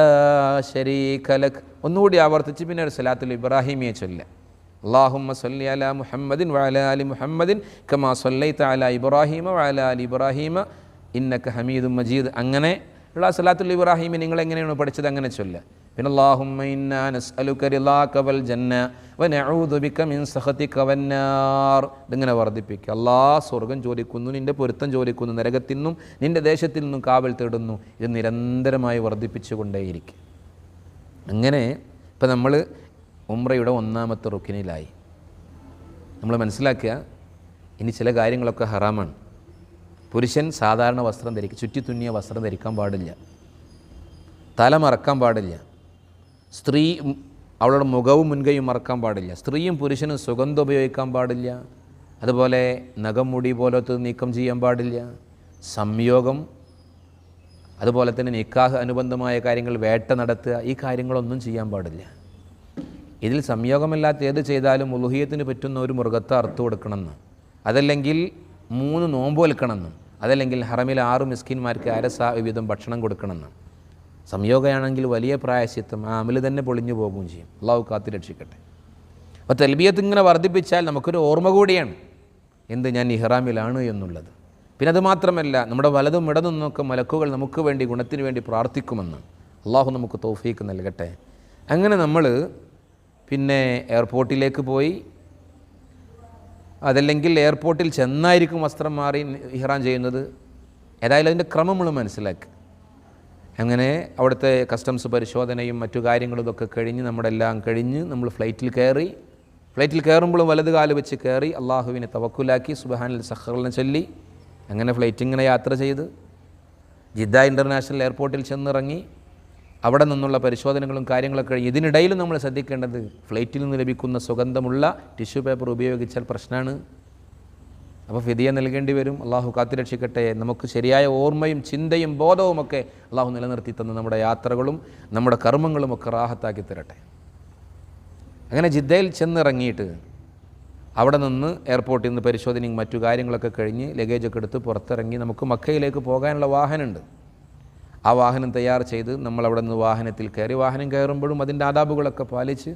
ശരീക ലക. ഒന്നുകൂടി ആവർത്തിച്ച് പിന്നെ ഒരു സലാത്തുൽ ഇബ്രാഹിമിയെ ചൊല്ലുക. അല്ലാഹുമ്മ സ്വല്ലി അലാ മുഹമ്മദിൻ വഅലാ ആലി മുഹമ്മദിൻ കമാ സ്വല്ലൈത അലാ ഇബ്രാഹീമ വഅലാ ആലി ഇബ്രാഹീമ ഇന്നക ഹമീദും മജീദ്. അങ്ങനെ ഉള്ള സലാത്തുൽ ഇബ്രാഹിമി നിങ്ങൾ എങ്ങനെയാണ് പഠിച്ചത് അങ്ങനെ ചൊല്ലുക. പിന്നെ അല്ലാഹുമ്മ ഇന്നാ നസ്അലുക റിളാക വൽ ജന്ന വ നഊദു ബിക മിൻ സഖതിക വന്നാർ. ഇതിങ്ങനെ വർദ്ധിപ്പിക്കുക. അല്ലാഹ് സ്വർഗ്ഗം ചോദിക്കുന്നു, നിൻ്റെ പൊരുത്തം ചോദിക്കുന്നു, നരകത്തിൽ നിന്നും നിൻ്റെ ദേശത്തിൽ നിന്നും കാവൽ തേടുന്നു. ഇത് നിരന്തരമായി വർദ്ധിപ്പിച്ചു കൊണ്ടേയിരിക്കും. അങ്ങനെ ഇപ്പം നമ്മൾ ഉംറയുടെ 1-ാമത്തെ റുക്കിനിലായി. നമ്മൾ മനസ്സിലാക്കുക, ഇനി ചില കാര്യങ്ങളൊക്കെ ഹറാമാണ്. പുരുഷൻ സാധാരണ വസ്ത്രം ധരിക്കും, ചുറ്റിത്തുന്നിയ വസ്ത്രം ധരിക്കാൻ പാടില്ല, തല മറക്കാൻ പാടില്ല, സ്ത്രീ അവളുടെ മുഖവും മുൻകൈയും മറക്കാൻ പാടില്ല, സ്ത്രീയും പുരുഷനും സുഗന്ധം ഉപയോഗിക്കാൻ പാടില്ല, അതുപോലെ നഖം മുടി പോലത്തെ നീക്കം ചെയ്യാൻ പാടില്ല, സംയോഗം, അതുപോലെ തന്നെ നിക്കാഹ് അനുബന്ധമായ കാര്യങ്ങൾ, വേട്ട നടത്തുക, ഈ കാര്യങ്ങളൊന്നും ചെയ്യാൻ പാടില്ല. ഇതിൽ സംയോഗമല്ലാത്ത ഏത് ചെയ്താലും ഉളുഹിയത്തിന് പറ്റുന്ന ഒരു മൃഗത്തെ അറുത്തു കൊടുക്കണമെന്ന്, അതല്ലെങ്കിൽ 3 നോമ്പ് വെൽക്കണമെന്നും, അതല്ലെങ്കിൽ ഹറമിൽ 6 മിസ്കിന്മാർക്ക് അരസാ വിധം ഭക്ഷണം കൊടുക്കണമെന്ന്. സംയോഗമാണെങ്കിൽ വലിയ പ്രായശ്ചിത്തം, ആ അമല് തന്നെ പൊളിഞ്ഞു പോകുകയും ചെയ്യും. അള്ളാഹു കാത്തി രക്ഷിക്കട്ടെ. അപ്പോൾ തൽബിയത്ത് ഇങ്ങനെ വർദ്ധിപ്പിച്ചാൽ നമുക്കൊരു ഓർമ്മ കൂടിയാണ് എന്ത്, ഞാൻ ഇഹ്റാമിലാണ് എന്നുള്ളത്. പിന്നെ അത് മാത്രമല്ല, നമ്മുടെ വലതും ഇടതും നിന്നൊക്കെ മലക്കുകൾ നമുക്ക് വേണ്ടി ഗുണത്തിന് വേണ്ടി പ്രാർത്ഥിക്കുമെന്ന്. അള്ളാഹു നമുക്ക് തൗഫീക്ക് നൽകട്ടെ. അങ്ങനെ നമ്മൾ പിന്നെ എയർപോർട്ടിലേക്ക് പോയി, അതല്ലെങ്കിൽ എയർപോർട്ടിൽ ചെന്നായിരിക്കും വസ്ത്രം മാറി ഇഹ്റാം ചെയ്യുന്നത്. ഏതായാലും അതിൻ്റെ ക്രമം നമ്മൾ മനസ്സിലാക്കി. അങ്ങനെ അവിടുത്തെ കസ്റ്റംസ് പരിശോധനയും മറ്റു കാര്യങ്ങളും ഇതൊക്കെ കഴിഞ്ഞ് നമ്മളെല്ലാം കഴിഞ്ഞ് നമ്മൾ ഫ്ലൈറ്റിൽ കയറി. ഫ്ലൈറ്റിൽ കയറുമ്പോഴും വലത് കാല് വെച്ച് കയറി അള്ളാഹുവിനെ തവക്കുലാക്കി സുബ്ഹാനൽ സഖറിനെ ചൊല്ലി അങ്ങനെ ഫ്ലൈറ്റ് ഇങ്ങനെ യാത്ര ചെയ്ത് ജിദ്ദ ഇൻ്റർനാഷണൽ എയർപോർട്ടിൽ ചെന്നിറങ്ങി. അവിടെ നിന്നുള്ള പരിശോധനകളും കാര്യങ്ങളൊക്കെ കഴിഞ്ഞ് ഇതിനിടയിലും നമ്മൾ ശ്രദ്ധിക്കേണ്ടത്, ഫ്ലൈറ്റിൽ നിന്ന് ലഭിക്കുന്ന സുഗന്ധമുള്ള ടിഷ്യൂ പേപ്പർ ഉപയോഗിച്ചാൽ പ്രശ്നമാണ്. അപ്പോൾ ഫിദിയ നൽകേണ്ടി വരും. അള്ളാഹു കാത്തിരക്ഷിക്കട്ടെ. നമുക്ക് ശരിയായ ഓർമ്മയും ചിന്തയും ബോധവുമൊക്കെ അള്ളാഹു നിലനിർത്തി തന്ന് നമ്മുടെ യാത്രകളും നമ്മുടെ കർമ്മങ്ങളുമൊക്കെ റാഹത്താക്കി തരട്ടെ. അങ്ങനെ ജിദ്ദയിൽ ചെന്നിറങ്ങിയിട്ട് അവിടെ നിന്ന് എയർപോർട്ടിൽ നിന്ന് പരിശോധനയും മറ്റു കാര്യങ്ങളൊക്കെ കഴിഞ്ഞ് ലഗേജൊക്കെ എടുത്ത് പുറത്തിറങ്ങി നമുക്ക് മക്കയിലേക്ക് പോകാനുള്ള വാഹനമുണ്ട്. ആ വാഹനം തയ്യാർ ചെയ്ത് നമ്മൾ അവിടെ നിന്ന് വാഹനത്തിൽ കയറി. വാഹനം കയറുമ്പോഴും അതിൻ്റെ ആദാബുകളൊക്കെ പാലിച്ച്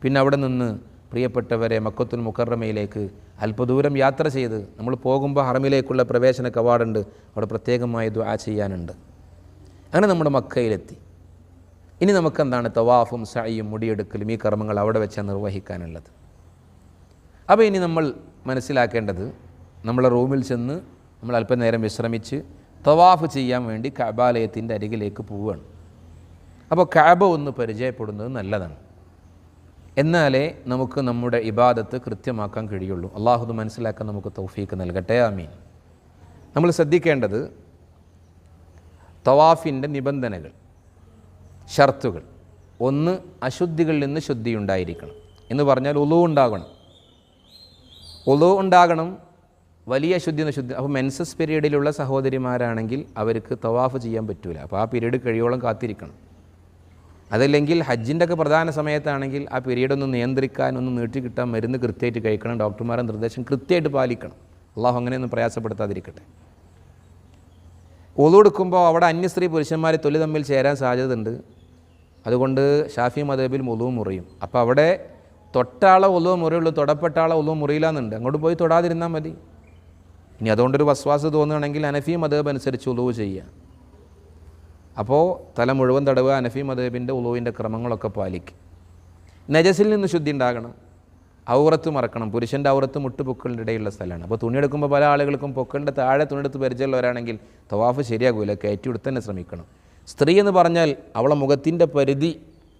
പിന്നെ അവിടെ നിന്ന് പ്രിയപ്പെട്ടവരെ മക്കത്തുൽ മുക്കറമയിലേക്ക് അല്പദൂരം യാത്ര ചെയ്ത് നമ്മൾ പോകുമ്പോൾ ഹറമിലേക്കുള്ള പ്രവേശന കവാടമുണ്ട്, അവിടെ പ്രത്യേകമായി ദുആ ചെയ്യാനുണ്ട്. അങ്ങനെ നമ്മുടെ മക്കയിലെത്തി. ഇനി നമുക്കെന്താണ് തവാഫും സഅയും മുടിയെടുക്കലും ഈ കർമ്മങ്ങൾ അവിടെ വെച്ചാണ് നിർവഹിക്കാനുള്ളത്. അപ്പോൾ ഇനി നമ്മൾ മനസ്സിലാക്കേണ്ടത്, നമ്മളെ റൂമിൽ ചെന്ന് നമ്മൾ അല്പനേരം വിശ്രമിച്ച് തവാഫ് ചെയ്യാൻ വേണ്ടി കഅബാലയത്തിൻ്റെ അരികിലേക്ക് പോവുകയാണ്. അപ്പോൾ കഅബ ഒന്ന് പരിചയപ്പെടുന്നത് നല്ലതാണ്. എന്നാലേ നമുക്ക് നമ്മുടെ ഇബാദത്ത് കൃത്യമാക്കാൻ കഴിയുള്ളൂ. അള്ളാഹു ഇത് മനസ്സിലാക്കാൻ നമുക്ക് തൗഫീക്ക് നൽകട്ടെ. ആമീൻ. നമ്മൾ ശ്രദ്ധിക്കേണ്ടത് തവാഫിൻ്റെ നിബന്ധനകൾ, ഷർത്തുകൾ. 1, അശുദ്ധികളിൽ നിന്ന് ശുദ്ധിയുണ്ടായിരിക്കണം എന്ന് പറഞ്ഞാൽ ഉളു ഉണ്ടാകണം. ഉളു ഉണ്ടാകണം, വലിയ ശുദ്ധി. അപ്പോൾ മെൻസസ് പീരീഡിലുള്ള സഹോദരിമാരാണെങ്കിൽ അവർക്ക് തവാഫ് ചെയ്യാൻ പറ്റില്ല. അപ്പോൾ ആ പീരീഡ് കഴിയോളം കാത്തിരിക്കണം. അതല്ലെങ്കിൽ ഹജ്ജിൻ്റെ ഒക്കെ പ്രധാന സമയത്താണെങ്കിൽ ആ പീരീഡ് ഒന്ന് നിയന്ത്രിക്കാൻ, ഒന്ന് നീട്ടി കിട്ടാൻ മരുന്ന് കൃത്യമായിട്ട് കഴിക്കണം. ഡോക്ടർമാരുടെ നിർദ്ദേശം കൃത്യമായിട്ട് പാലിക്കണം. അള്ളാഹു അങ്ങനെയൊന്നും പ്രയാസപ്പെടുത്താതിരിക്കട്ടെ. ഒളു എടുക്കുമ്പോൾ അവിടെ അന്യസ്ത്രീ പുരുഷന്മാരെ തൊലി തമ്മിൽ ചേരാൻ സാധ്യതയുണ്ട്. അതുകൊണ്ട് ഷാഫി മദ്ഹബിൽ ഒളു മുറിയും. അപ്പോൾ അവിടെ തൊട്ടാളെ ഒളു മുറിയുള്ളൂ, തൊടപ്പെട്ടാളെ ഒളു മുറിയില്ലാന്നുണ്ട്. അങ്ങോട്ട് പോയി തൊടാതിരുന്നാൽ മതി. ഇനി അതുകൊണ്ടൊരു വസ്വാസ് തോന്നുകയാണെങ്കിൽ ഹനഫി മദ്ഹബ് അനുസരിച്ച് ഒളു ചെയ്യുക. അപ്പോൾ തല മുഴുവൻ തടവുക, ഹനഫി മദ്ഹബിൻ്റെ ഒളുവിൻ്റെ ക്രമങ്ങളൊക്കെ പാലിക്കുക. നജസിൽ നിന്ന് ശുദ്ധി ഉണ്ടാകണം. ഔറത്ത് മറക്കണം. പുരുഷൻ്റെ ഔറത്ത് മുട്ടുപൊക്കളിൻ്റെ ഇടയിലുള്ള സ്ഥലമാണ്. അപ്പോൾ തുണിയെടുക്കുമ്പോൾ പല ആളുകൾക്കും പൊക്കളിൻ്റെ താഴെ തുണിയെടുത്ത് പരിചയമുള്ളവരാണെങ്കിൽ തവാഫ് ശരിയാകില്ല, കയറ്റി എടുത്ത് തന്നെ ശ്രമിക്കണം. സ്ത്രീ എന്ന് പറഞ്ഞാൽ അവളെ മുഖത്തിൻ്റെ പരിധി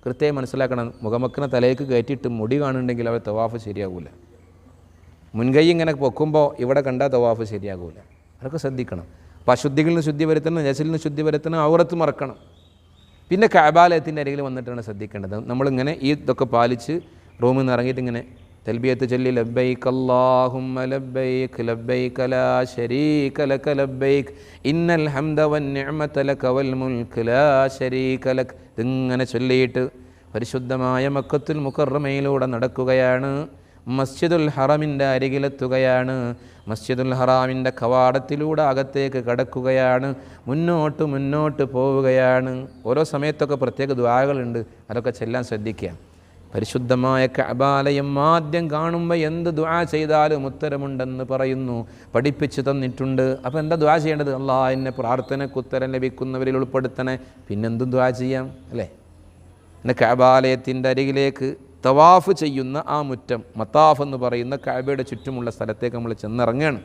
കൃത്യമായി മനസ്സിലാക്കണം. മുഖമക്കനെ തലയ്ക്ക് കയറ്റിയിട്ട് മുടി കാണുന്നുണ്ടെങ്കിൽ അവൾ തവാഫ് ശരിയാകില്ല. മുൻകൈ ഇങ്ങനെ പൊക്കുമ്പോൾ ഇവിടെ കണ്ടാൽ തവാഫ് ശരിയാകില്ല. അതൊക്കെ ശ്രദ്ധിക്കണം. അപ്പോൾ അശുദ്ധികളിൽ നിന്ന് ശുദ്ധി വരുത്തണം, നജസിൽ നിന്ന് ശുദ്ധി വരുത്തണം, ഔറത്ത് മറക്കണം. പിന്നെ കഅബാലയത്തിൻ്റെ അരികിൽ വന്നിട്ടാണ് ശ്രദ്ധിക്കേണ്ടത്. നമ്മളിങ്ങനെ ഈ ഇതൊക്കെ പാലിച്ച് റൂമിൽ നിന്ന് ഇറങ്ങിയിട്ട് ഇങ്ങനെ തൽബിയത്ത് ചൊല്ലി ലബ്ബൈക് അല്ലാഹുമ്മ ലബ്ബൈക് ലബ്ബൈക ലാ ശരീക ലക ലബ്ബൈക് ഇന്നൽ ഹംദ വന്നിഅമത ലക വൽ മുൽക് ലാ ശരീക ലക് ഇങ്ങനെ ചൊല്ലിയിട്ട് പരിശുദ്ധമായ മക്കത്തുൽ മുകറമയിലൂടെ നടക്കുകയാണ്. മസ്ജിദുൽ ഹറമിൻ്റെ അരികിലെത്തുകയാണ്. മസ്ജിദുൽ ഹറാമിൻ്റെ കവാടത്തിലൂടെ അകത്തേക്ക് കടക്കുകയാണ്. മുന്നോട്ട് പോവുകയാണ്. ഓരോ സമയത്തൊക്കെ പ്രത്യേക ദുആകളുണ്ട്, അതൊക്കെ ചെല്ലാൻ ശ്രദ്ധിക്കുക. പരിശുദ്ധമായ കഅബാലയം ആദ്യം കാണുമ്പോൾ എന്ത് ദുആ ചെയ്താലും ഉത്തരമുണ്ടെന്ന് പറയുന്നു, പഠിപ്പിച്ചു തന്നിട്ടുണ്ട്. അപ്പോൾ എന്താ ദുആ ചെയ്യേണ്ടത്? അല്ലാഹ് എന്നെ പ്രാർത്ഥനയ്ക്ക് ഉത്തരം ലഭിക്കുന്നവരിൽ ഉൾപ്പെടുത്തണേ. പിന്നെന്തും ദുആ ചെയ്യാം അല്ലേ? പിന്നെ കഅബാലയത്തിൻ്റെ അരികിലേക്ക് തവാഫ് ചെയ്യുന്ന ആ മുറ്റം, മത്താഫ് എന്ന് പറയുന്ന കഅബയുടെ ചുറ്റുമുള്ള സ്ഥലത്തേക്ക് നമ്മൾ ചെന്നിറങ്ങുകയാണ്.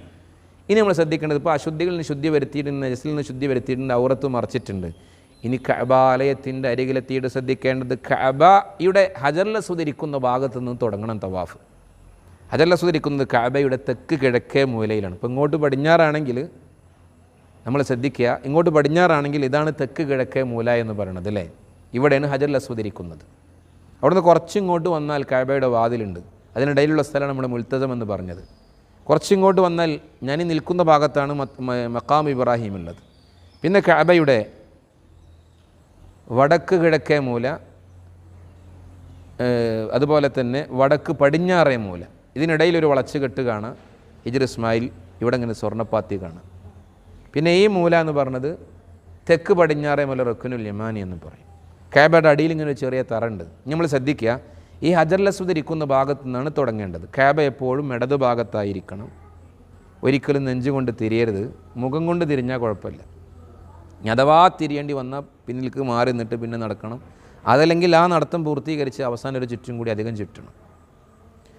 ഇനി നമ്മൾ ശ്രദ്ധിക്കേണ്ടത്, ഇപ്പോൾ അശുദ്ധികളിൽ നിന്ന് ശുദ്ധി വരുത്തിയിട്ടുണ്ട്, നജസിൽ നിന്ന് ശുദ്ധി വരുത്തിയിട്ടുണ്ട്, ഔറത്ത് മറച്ചിട്ടുണ്ട്. ഇനി കഅബാലയത്തിൻ്റെ അരികിലെത്തിയിട്ട് ശ്രദ്ധിക്കേണ്ടത്, കഅബയുടെ ഹജറുൽ അസ്വദ് ഇരിക്കുന്ന ഭാഗത്ത് നിന്ന് തുടങ്ങണം തവാഫ്. ഹജറുൽ അസ്വദ് ഇരിക്കുന്നത് കഅബയുടെ തെക്ക് കിഴക്കേ മൂലയിലാണ്. ഇപ്പോൾ ഇങ്ങോട്ട് പടിഞ്ഞാറാണെങ്കിൽ നമ്മൾ ശ്രദ്ധിക്കുക, ഇങ്ങോട്ട് പടിഞ്ഞാറാണെങ്കിൽ ഇതാണ് തെക്ക് കിഴക്കേ മൂല എന്ന് പറയുന്നത് അല്ലേ? ഇവിടെയാണ് ഹജറുൽ അസ്വദ് ഇരിക്കുന്നത്. അവിടുന്ന് കുറച്ചിങ്ങോട്ട് വന്നാൽ കഅബയുടെ വാതിലുണ്ട്. അതിനിടയിലുള്ള സ്ഥലമാണ് നമ്മൾ മുൽത്തസം എന്ന് പറഞ്ഞത്. കുറച്ചിങ്ങോട്ട് വന്നാൽ ഞാൻ നിൽക്കുന്ന ഭാഗത്താണ് മഖാം ഇബ്രാഹിം ഉള്ളത്. പിന്നെ കഅബയുടെ വടക്ക് കിഴക്കേ മൂല, അതുപോലെ തന്നെ വടക്ക് പടിഞ്ഞാറേ മൂല, ഇതിനിടയിലൊരു വളച്ചുകെട്ട് കാണാം, ഹിജ്ർ ഇസ്മായിൽ, ഇവിടെ ഇങ്ങനെ സ്വർണ്ണപ്പാത്തി കാണാം. പിന്നെ ഈ മൂല എന്ന് പറഞ്ഞത് തെക്ക് പടിഞ്ഞാറേ മൂല റുക്നുൽ യമാനി എന്ന് പറയും. കഅബയുടെ അടിയിൽ ഇങ്ങനെ ഒരു ചെറിയ തറണ്ട്. നമ്മൾ ശ്രദ്ധിക്കുക, ഈ ഹജറുൽ അസ്വദ് ഇരിക്കുന്ന ഭാഗത്തു നിന്നാണ് തുടങ്ങേണ്ടത്. കഅബ എപ്പോഴും ഇടത് ഭാഗത്തായിരിക്കണം. ഒരിക്കലും നെഞ്ചുകൊണ്ട് തിരിയരുത്, മുഖം കൊണ്ട് തിരിഞ്ഞാൽ കുഴപ്പമില്ല. അഥവാ തിരിയേണ്ടി വന്നാൽ പിന്നിലേക്ക് മാറി നിന്നിട്ട് പിന്നെ നടക്കണം. അതല്ലെങ്കിൽ ആ നടത്തം പൂർത്തീകരിച്ച് അവസാനം ഒരു ചുറ്റും കൂടി അധികം ചുറ്റണം.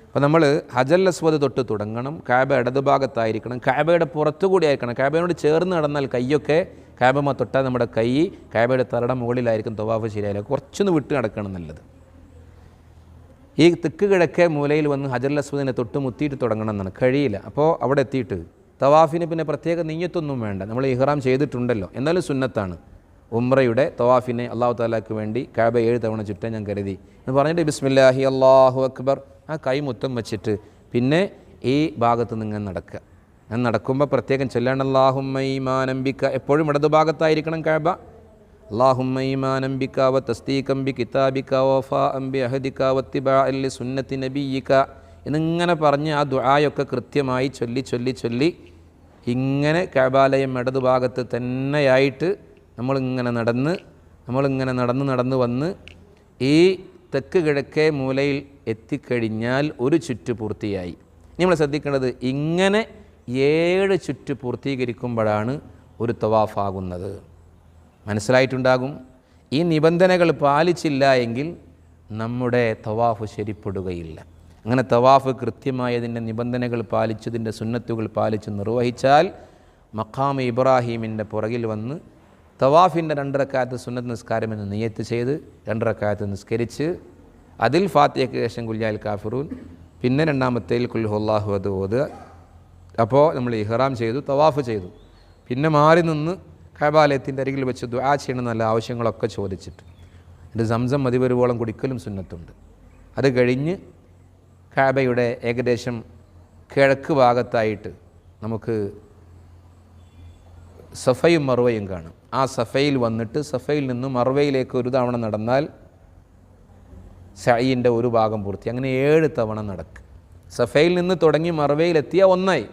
അപ്പോൾ നമ്മൾ ഹജറുൽ അസ്വദ് തൊട്ട് തുടങ്ങണം. കഅബ ഇടത് ഭാഗത്തായിരിക്കണം. കഅബയുടെ പുറത്തുകൂടി ആയിരിക്കണം. കഅബയോട് ചേർന്ന് നടന്നാൽ കൈയൊക്കെ കഅബമ തൊട്ടാൽ നമ്മുടെ കൈ കഅബയുടെ തറയുടെ മുകളിലായിരിക്കും. തവാഫ് ശരിയായില്ല, കുറച്ചൊന്ന് വിട്ട് നടക്കണം നല്ലത്. ഈ തെക്ക് കിഴക്കേ മൂലയിൽ വന്ന് ഹജറുൽ അസ്വദിനെ തൊട്ട് മുത്തിയിട്ട് തുടങ്ങണം എന്നാണ്. കഴിയില്ല. അപ്പോൾ അവിടെ എത്തിയിട്ട് തവാഫിന് പിന്നെ പ്രത്യേക നിയ്യത്തൊന്നും വേണ്ട. നമ്മൾ ഇഹ്റാം ചെയ്തിട്ടുണ്ടല്ലോ, എന്നാലും സുന്നത്താണ്. ഉംറയുടെ തവാഫിനെ അല്ലാഹു തആലക്ക് വേണ്ടി കഅബ 7 തവണ ചുറ്റാൻ ഞാൻ കരുതി എന്ന് പറഞ്ഞിട്ട് ബിസ്മില്ലാഹി അല്ലാഹു അക്ബർ ആ കൈ മുത്തം വെച്ചിട്ട് പിന്നെ ഈ ഭാഗത്ത് നിന്ന് ഇങ്ങനെ നടക്കുക. ഞാൻ നടക്കുമ്പോൾ പ്രത്യേകം ചൊല്ലാണ് അല്ലാഹുമ്മ ഈമാനം ബിക. എപ്പോഴും ഇടതു ഭാഗത്തായിരിക്കണം കഅബ. അല്ലാഹുമ്മ ഈമാനം ബിക വ തസ്ദീഖൻ ബി കിതാബിക വഫാഅൻ ബി അഹദിക വത്തിബാഅൻ ലി സുന്നത്തി നബിയിക എന്നിങ്ങനെ പറഞ്ഞ് ആ ദുആയൊക്കെ കൃത്യമായി ചൊല്ലി ഇങ്ങനെ കഅബാലയം ഇടതു ഭാഗത്ത് തന്നെയായിട്ട് നമ്മളിങ്ങനെ നടന്ന് വന്ന് ഈ തെക്ക് കിഴക്കേ മൂലയിൽ എത്തിക്കഴിഞ്ഞാൽ ഒരു ചുറ്റ് പൂർത്തിയായി. നമ്മൾ ശ്രദ്ധിക്കേണ്ടത്, ഇങ്ങനെ 7 ചുറ്റ് പൂർത്തീകരിക്കുമ്പോഴാണ് ഒരു തവാഫാകുന്നത്. മനസ്സിലായിട്ടുണ്ടാകും. ഈ നിബന്ധനകൾ പാലിച്ചില്ല എങ്കിൽ നമ്മുടെ തവാഫ് ശരിപ്പെടുകയില്ല. അങ്ങനെ തവാഫ് കൃത്യമായതിൻ്റെ നിബന്ധനകൾ പാലിച്ചതിൻ്റെ സുന്നത്തുകൾ പാലിച്ച് നിർവഹിച്ചാൽ മഖാം ഇബ്രാഹീമിൻ്റെ പുറകിൽ വന്ന് തവാഫിൻ്റെ 2 റക്അത്ത് സുന്നത്ത് നിസ്കാരം എന്ന് നിയ്യത്ത് ചെയ്ത് 2 റക്അത്ത് നിസ്കരിച്ച് അതിൽ ഫാത്തിഹയ്ക്ക് ശേഷം ഖുൽ കാഫിറൂൻ, പിന്നെ രണ്ടാമത്തേൽ ഖുൽ ഹുവല്ലാഹു അഹദ് ഓതുക. അപ്പോൾ നമ്മൾ ഇഹ്റാം ചെയ്തു, തവാഫ് ചെയ്തു. പിന്നെ മാറി നിന്ന് കഅബാലയത്തിൻ്റെ അരികിൽ വെച്ച് ദുആ ചെയ്യണം, നല്ല ആവശ്യങ്ങളൊക്കെ ചോദിച്ചിട്ട്. ഇത് സംസം മതി വരുവോളം കുടിക്കലും സുന്നത്തുണ്ട്. അത് കഴിഞ്ഞ് കഅബയുടെ ഏകദേശം കിഴക്ക് ഭാഗത്തായിട്ട് നമുക്ക് സഫയും മർവയും കാണും. ആ സഫയിൽ വന്നിട്ട് സഫയിൽ നിന്ന് മർവയിലേക്ക് ഒരു തവണ നടന്നാൽ സഈൻ്റെ ഒരു ഭാഗം പൂർത്തി. അങ്ങനെ 7 തവണ നടക്കുക. സഫയിൽ നിന്ന് തുടങ്ങി മർവയിലെത്തിയ ഒന്നായി.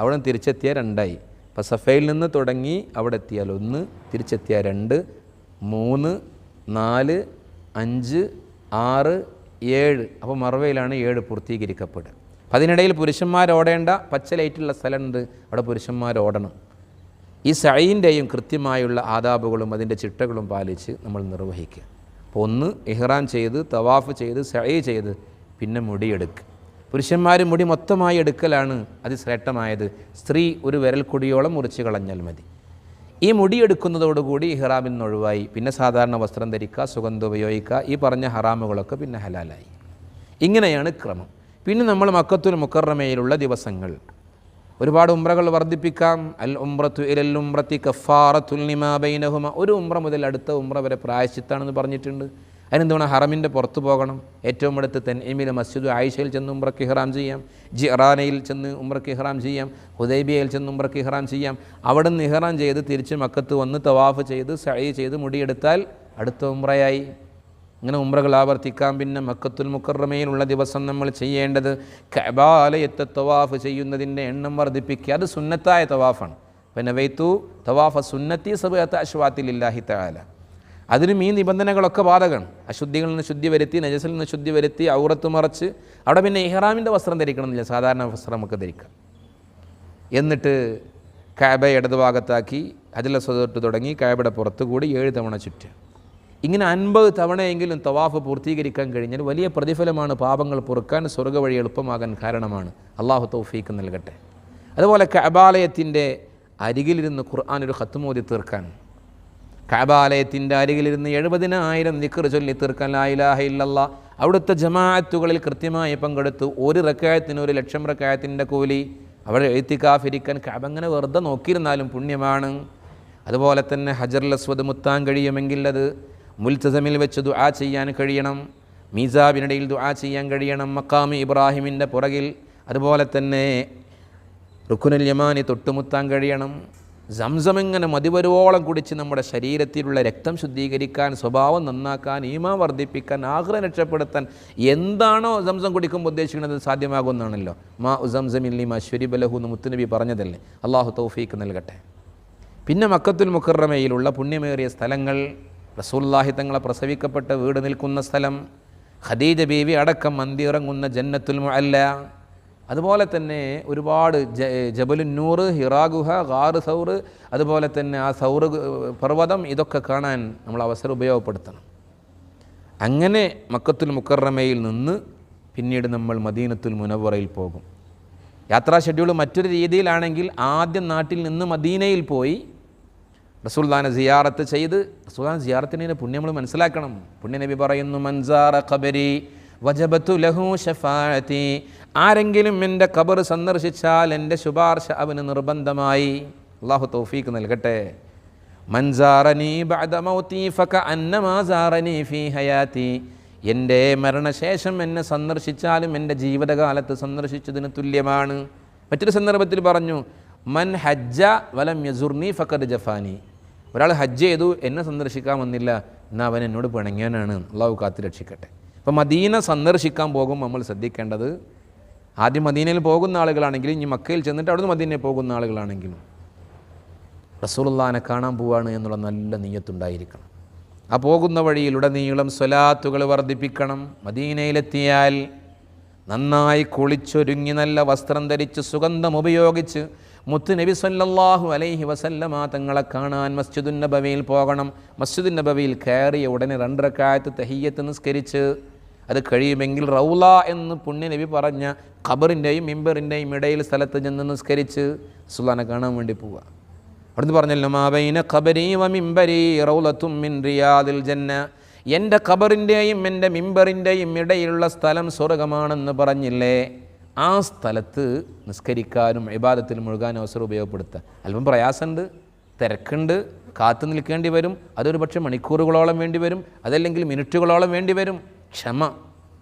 അവിടെ നിന്ന് തിരിച്ചെത്തിയാൽ 2ആയി. അപ്പോൾ സഫയിൽ നിന്ന് തുടങ്ങി അവിടെ എത്തിയാൽ 1, തിരിച്ചെത്തിയാൽ 2, 3, 4, 5, 6, 7. അപ്പോൾ മർവയിലാണ് 7 പൂർത്തീകരിക്കപ്പെടുക. അപ്പം അതിനിടയിൽ പുരുഷന്മാരോടേണ്ട പച്ച ലൈറ്റുള്ള സ്ഥലമുണ്ട്, അവിടെ പുരുഷന്മാരോടണം. ഈ സഈൻ്റെയും കൃത്യമായുള്ള ആദാബുകളും അതിൻ്റെ ചിട്ടകളും പാലിച്ച് നമ്മൾ നിർവഹിക്കുക. അപ്പോൾ 1 ഇഹ്റാം ചെയ്ത് തവാഫ് ചെയ്ത് സഈ ചെയ്ത് പിന്നെ മുടിയെടുക്കുക. പുരുഷന്മാർ മുടി മൊത്തമായി എടുക്കലാണ് അതിശ്രേഷ്ഠമായത്. സ്ത്രീ ഒരു വിരൽക്കൊടിയോളം മുറിച്ച് കളഞ്ഞാൽ മതി. ഈ മുടിയെടുക്കുന്നതോടുകൂടി ഇഹ്റാമിൽ നിന്ന് ഒഴിവായി. പിന്നെ സാധാരണ വസ്ത്രം ധരിക്കുക, സുഗന്ധം ഉപയോഗിക്കുക, ഈ പറഞ്ഞ ഹറാമുകളൊക്കെ പിന്നെ ഹലാലായി. ഇങ്ങനെയാണ് ക്രമം. പിന്നെ നമ്മൾ മക്കത്തുൽ മുക്കറമയിലുള്ള ദിവസങ്ങൾ ഒരുപാട് ഉംറകൾ വർദ്ധിപ്പിക്കാം. അൽ ഉംറത്തു ഇലൽ ഉംറത്തി കഫാറത്തുൽ ലിമാ ബൈനഹുമ. ഒരു ഉംറ മുതൽ അടുത്ത ഉംറ വരെ പ്രായശ്ചിത്താണെന്ന് പറഞ്ഞിട്ടുണ്ട്. അതിനെന്താണ്? ഹറമിൻ്റെ പുറത്ത് പോകണം. ഏറ്റവും അടുത്ത് തൻഈമിലെ മസ്ജിദ് ആയിഷയിൽ ചെന്ന് ഉംറയ്ക്ക് ഇഹ്റാം ചെയ്യാം, ജിറാനയിൽ ചെന്ന് ഉംറയ്ക്ക് ഇഹ്റാം ചെയ്യാം, ഹുദൈബിയയിൽ ചെന്ന് ഉംറയ്ക്ക് ഇഹ്റാം ചെയ്യാം. അവിടെ നിന്ന് ഇഹ്റാം ചെയ്ത് തിരിച്ച് മക്കത്ത് വന്ന് തവാഫ് ചെയ്ത് സഈ ചെയ്ത് മുടിയെടുത്താൽ അടുത്ത ഉംറയായി. ഇങ്ങനെ ഉംറകൾ ആവർത്തിക്കാം. പിന്നെ മക്കത്തുൽ മുക്കറമയിലുള്ള ദിവസം നമ്മൾ ചെയ്യേണ്ടത് കഅബാലയത്തെ തവാഫ് ചെയ്യുന്നതിൻ്റെ എണ്ണം വർദ്ധിപ്പിക്കുക. അത് സുന്നത്തായ തവാഫാണ്. പിന്നെ വൈത്തു തവാഫ സുന്നത്തി സബഅത അശ്വാത്തി ലില്ലാഹി തആല. അതിനും ഈ നിബന്ധനകളൊക്കെ ബാധകമാണ്. അശുദ്ധികളിൽ നിന്ന് ശുദ്ധി വരുത്തി, നജസിൽ നിന്ന് ശുദ്ധി വരുത്തി, ഔറത്ത് മറച്ച് അവിടെ പിന്നെ ഇഹ്റാമിൻ്റെ വസ്ത്രം ധരിക്കണമെന്നില്ല, സാധാരണ വസ്ത്രം നമുക്ക് ധരിക്കാം. എന്നിട്ട് കഅബ ഇടതുഭാഗത്താക്കി ഹജറുൽ അസ്വദ് തൊട്ട് തുടങ്ങി കഅബയുടെ പുറത്തുകൂടി 7 തവണ ചുറ്റുക. ഇങ്ങനെ 50 തവണയെങ്കിലും തവാഫ് പൂർത്തീകരിക്കാൻ കഴിഞ്ഞാൽ വലിയ പ്രതിഫലമാണ്. പാപങ്ങൾ പൊറുക്കാൻ, സ്വർഗ്ഗ വഴി എളുപ്പമാകാൻ കാരണമാണ്. അള്ളാഹു തൗഫീക്ക് നൽകട്ടെ. അതുപോലെ കഅബാലയത്തിൻ്റെ അരികിലിരുന്ന് ഖുർആൻ ഒരു ഖത്മ് ഓതി തീർക്കാൻ, കഅബാലയത്തിൻ്റെ അരികിലിരുന്ന് 70,000 ദിക്ർ ചൊല്ലി തീർക്കാൻ, ലാ ഇലാഹ ഇല്ലല്ലാഹ്. അവിടുത്തെ ജമാഅത്തുകളിൽ കൃത്യമായി പങ്കെടുത്തു. 1 റക്അത്തിന് 1,00,000 റക്അത്തിൻ്റെ കൂലി. അവിടെ ഇഅ്തികാഫിരിക്കാൻ കഅബ അങ്ങനെ വെറുതെ നോക്കിയിരുന്നാലും പുണ്യമാണ്. അതുപോലെ തന്നെ ഹജറുൽ അസ്വദ് മുത്താൻ കഴിയുമെങ്കിൽ അത് മുൽത്തസമിൽ വെച്ച് ദുആ ചെയ്യാൻ കഴിയണം. മീസാബിനിടയിൽ ദുആ ചെയ്യാൻ കഴിയണം. മഖാമി ഇബ്രാഹിമിൻ്റെ പുറകിൽ. അതുപോലെ തന്നെ റുക്കുനുൽ യമാനി തൊട്ടുമുത്താൻ കഴിയണം. സംസം ഇങ്ങനെ മതിവരുവോളം കുടിച്ച് നമ്മുടെ ശരീരത്തിലുള്ള രക്തം ശുദ്ധീകരിക്കാൻ, സ്വഭാവം നന്നാക്കാൻ, ഈമാൻ വർദ്ധിപ്പിക്കാൻ, ആഖിറ രക്ഷപ്പെടുത്താൻ എന്താണോ സംസം കുടിക്കുമ്പോൾ ഉദ്ദേശിക്കുന്നത് സാധ്യമാകുന്നതാണല്ലോ. മാ സംസമിൻ ലിമാ ശുരിബ ലഹു എന്ന് മുത്തുനബി പറഞ്ഞതല്ലേ. അള്ളാഹു തൗഫീക്ക് നൽകട്ടെ. പിന്നെ മക്കത്തുൽ മുക്കറമയിലുള്ള പുണ്യമേറിയ സ്ഥലങ്ങൾ, റസൂലുള്ളാഹി തങ്ങളെ പ്രസവിക്കപ്പെട്ട വീട് നിൽക്കുന്ന സ്ഥലം, ഖദീജ ബീവി അടക്കം മന്ദിറങ്ങുന്ന ജന്നത്തുൽ മുഅല്ല, അതുപോലെ തന്നെ ഒരുപാട് ജബലുൻ നൂർ, ഹിറാ ഗുഹ, ഗാർ സൗർ, അതുപോലെ തന്നെ ആ സൗർ പർവ്വതം, ഇതൊക്കെ കാണാൻ നമ്മൾ അവസരം ഉപയോഗപ്പെടുത്തണം. അങ്ങനെ മക്കത്തുൽ മുക്കറമയിൽ നിന്ന് പിന്നീട് നമ്മൾ മദീനത്തുൽ മുനവ്വറയിൽ പോകും. യാത്രാ ഷെഡ്യൂൾ മറ്റൊരു രീതിയിലാണെങ്കിൽ ആദ്യം നാട്ടിൽ നിന്ന് മദീനയിൽ പോയി റസൂലുള്ളാഹിനെ സിയാറത്ത് ചെയ്ത്, റസൂലുള്ളാഹിനെ സിയാറത്തിൻ്റെ പുണ്യം നമ്മൾ മനസ്സിലാക്കണം. പുണ്യനബി പറയുന്നു, മൻസാറ ഖബരി വജബത്തു ലഹു ശഫാഅത്തി. ആരെങ്കിലും എൻ്റെ ഖബർ സന്ദർശിച്ചാൽ എൻ്റെ ശുപാർശ അവന് നിർബന്ധമായി. അല്ലാഹു തൗഫീക്ക് നൽകട്ടെ. മൻസാറനി ബഅദ മൗതി ഫകഅന്നമാ സാറനി ഫീ ഹയാതി. എൻ്റെ മരണശേഷം എന്നെ സന്ദർശിച്ചാലും എൻ്റെ ജീവിതകാലത്ത് സന്ദർശിച്ചതിന് തുല്യമാണ്. മറ്റൊരു സന്ദർഭത്തിൽ പറഞ്ഞു, മൻ ഹജ്ജ വലം യസുർനി ഫഖദ് ജഫാനി. ഒരാൾ ഹജ്ജ് ചെയ്തു, എന്നെ സന്ദർശിക്കാൻ വന്നില്ല, എന്നാൽ അവൻ എന്നോട് പിണങ്ങിയാനാണ്. അള്ളാഹു കാത്ത് രക്ഷിക്കട്ടെ. അപ്പോൾ മദീന സന്ദർശിക്കാൻ പോകുമ്പോൾ നമ്മൾ ശ്രദ്ധിക്കേണ്ടത്, ആദ്യം മദീനയിൽ പോകുന്ന ആളുകളാണെങ്കിലും ഇനി മക്കയിൽ ചെന്നിട്ട് അവിടുന്ന് മദീനയിൽ പോകുന്ന ആളുകളാണെങ്കിലും റസൂലുള്ളാഹിനെ കാണാൻ പോവാണ് എന്നുള്ള നല്ല നിയ്യത്തുണ്ടായിരിക്കണം. ആ പോകുന്ന വഴിയിലുടനീളം സ്വലാത്തുകൾ വർദ്ധിപ്പിക്കണം. മദീനയിലെത്തിയാൽ നന്നായി കുളിച്ചൊരുങ്ങി നല്ല വസ്ത്രം ധരിച്ച് സുഗന്ധം ഉപയോഗിച്ച് മുത്തുനബി സല്ലല്ലാഹു അലൈഹി വസല്ലമ തങ്ങളെ കാണാൻ മസ്ജിദുൻ നബവിയിൽ പോകണം. മസ്ജിദുൻ നബവിയിൽ കയറിയ ഉടനെ 2 റക്അത്ത് തഹിയ്യത്ത് നിസ്കരിച്ച്, അത് കഴിയുമെങ്കിൽ റൗള എന്ന് പുണ്യനബി പറഞ്ഞ ഖബറിൻ്റെയും മിമ്പറിൻ്റെയും ഇടയിൽ സ്ഥലത്ത് ചെന്ന് നിസ്കരിച്ച് റസൂലുള്ളാഹിനെ കാണാൻ വേണ്ടി പോവുക. അവിടുന്ന് പറഞ്ഞല്ലോ, മാ ബൈന ഖബരി വ മിമ്പരി റൗളത്തും മിൻ റിയാദിൽ ജന്ന. എൻ്റെ ഖബറിൻ്റെയും എൻ്റെ മിമ്പറിൻ്റെയും ഇടയിലുള്ള സ്ഥലം സ്വർഗമാണെന്ന് പറഞ്ഞില്ലേ. ആ സ്ഥലത്ത് നിസ്കരിക്കാനും ഇബാദത്തിൽ മുഴുകാനും അവസരം ഉപയോഗപ്പെടുത്തുക. അല്പം പ്രയാസമുണ്ട്, തിരക്കുണ്ട്, കാത്തു നിൽക്കേണ്ടി വരും. അതൊരു പക്ഷേ മണിക്കൂറുകളോളം വേണ്ടി വരും, അതല്ലെങ്കിൽ മിനിറ്റുകളോളം വേണ്ടി വരും. ക്ഷമ.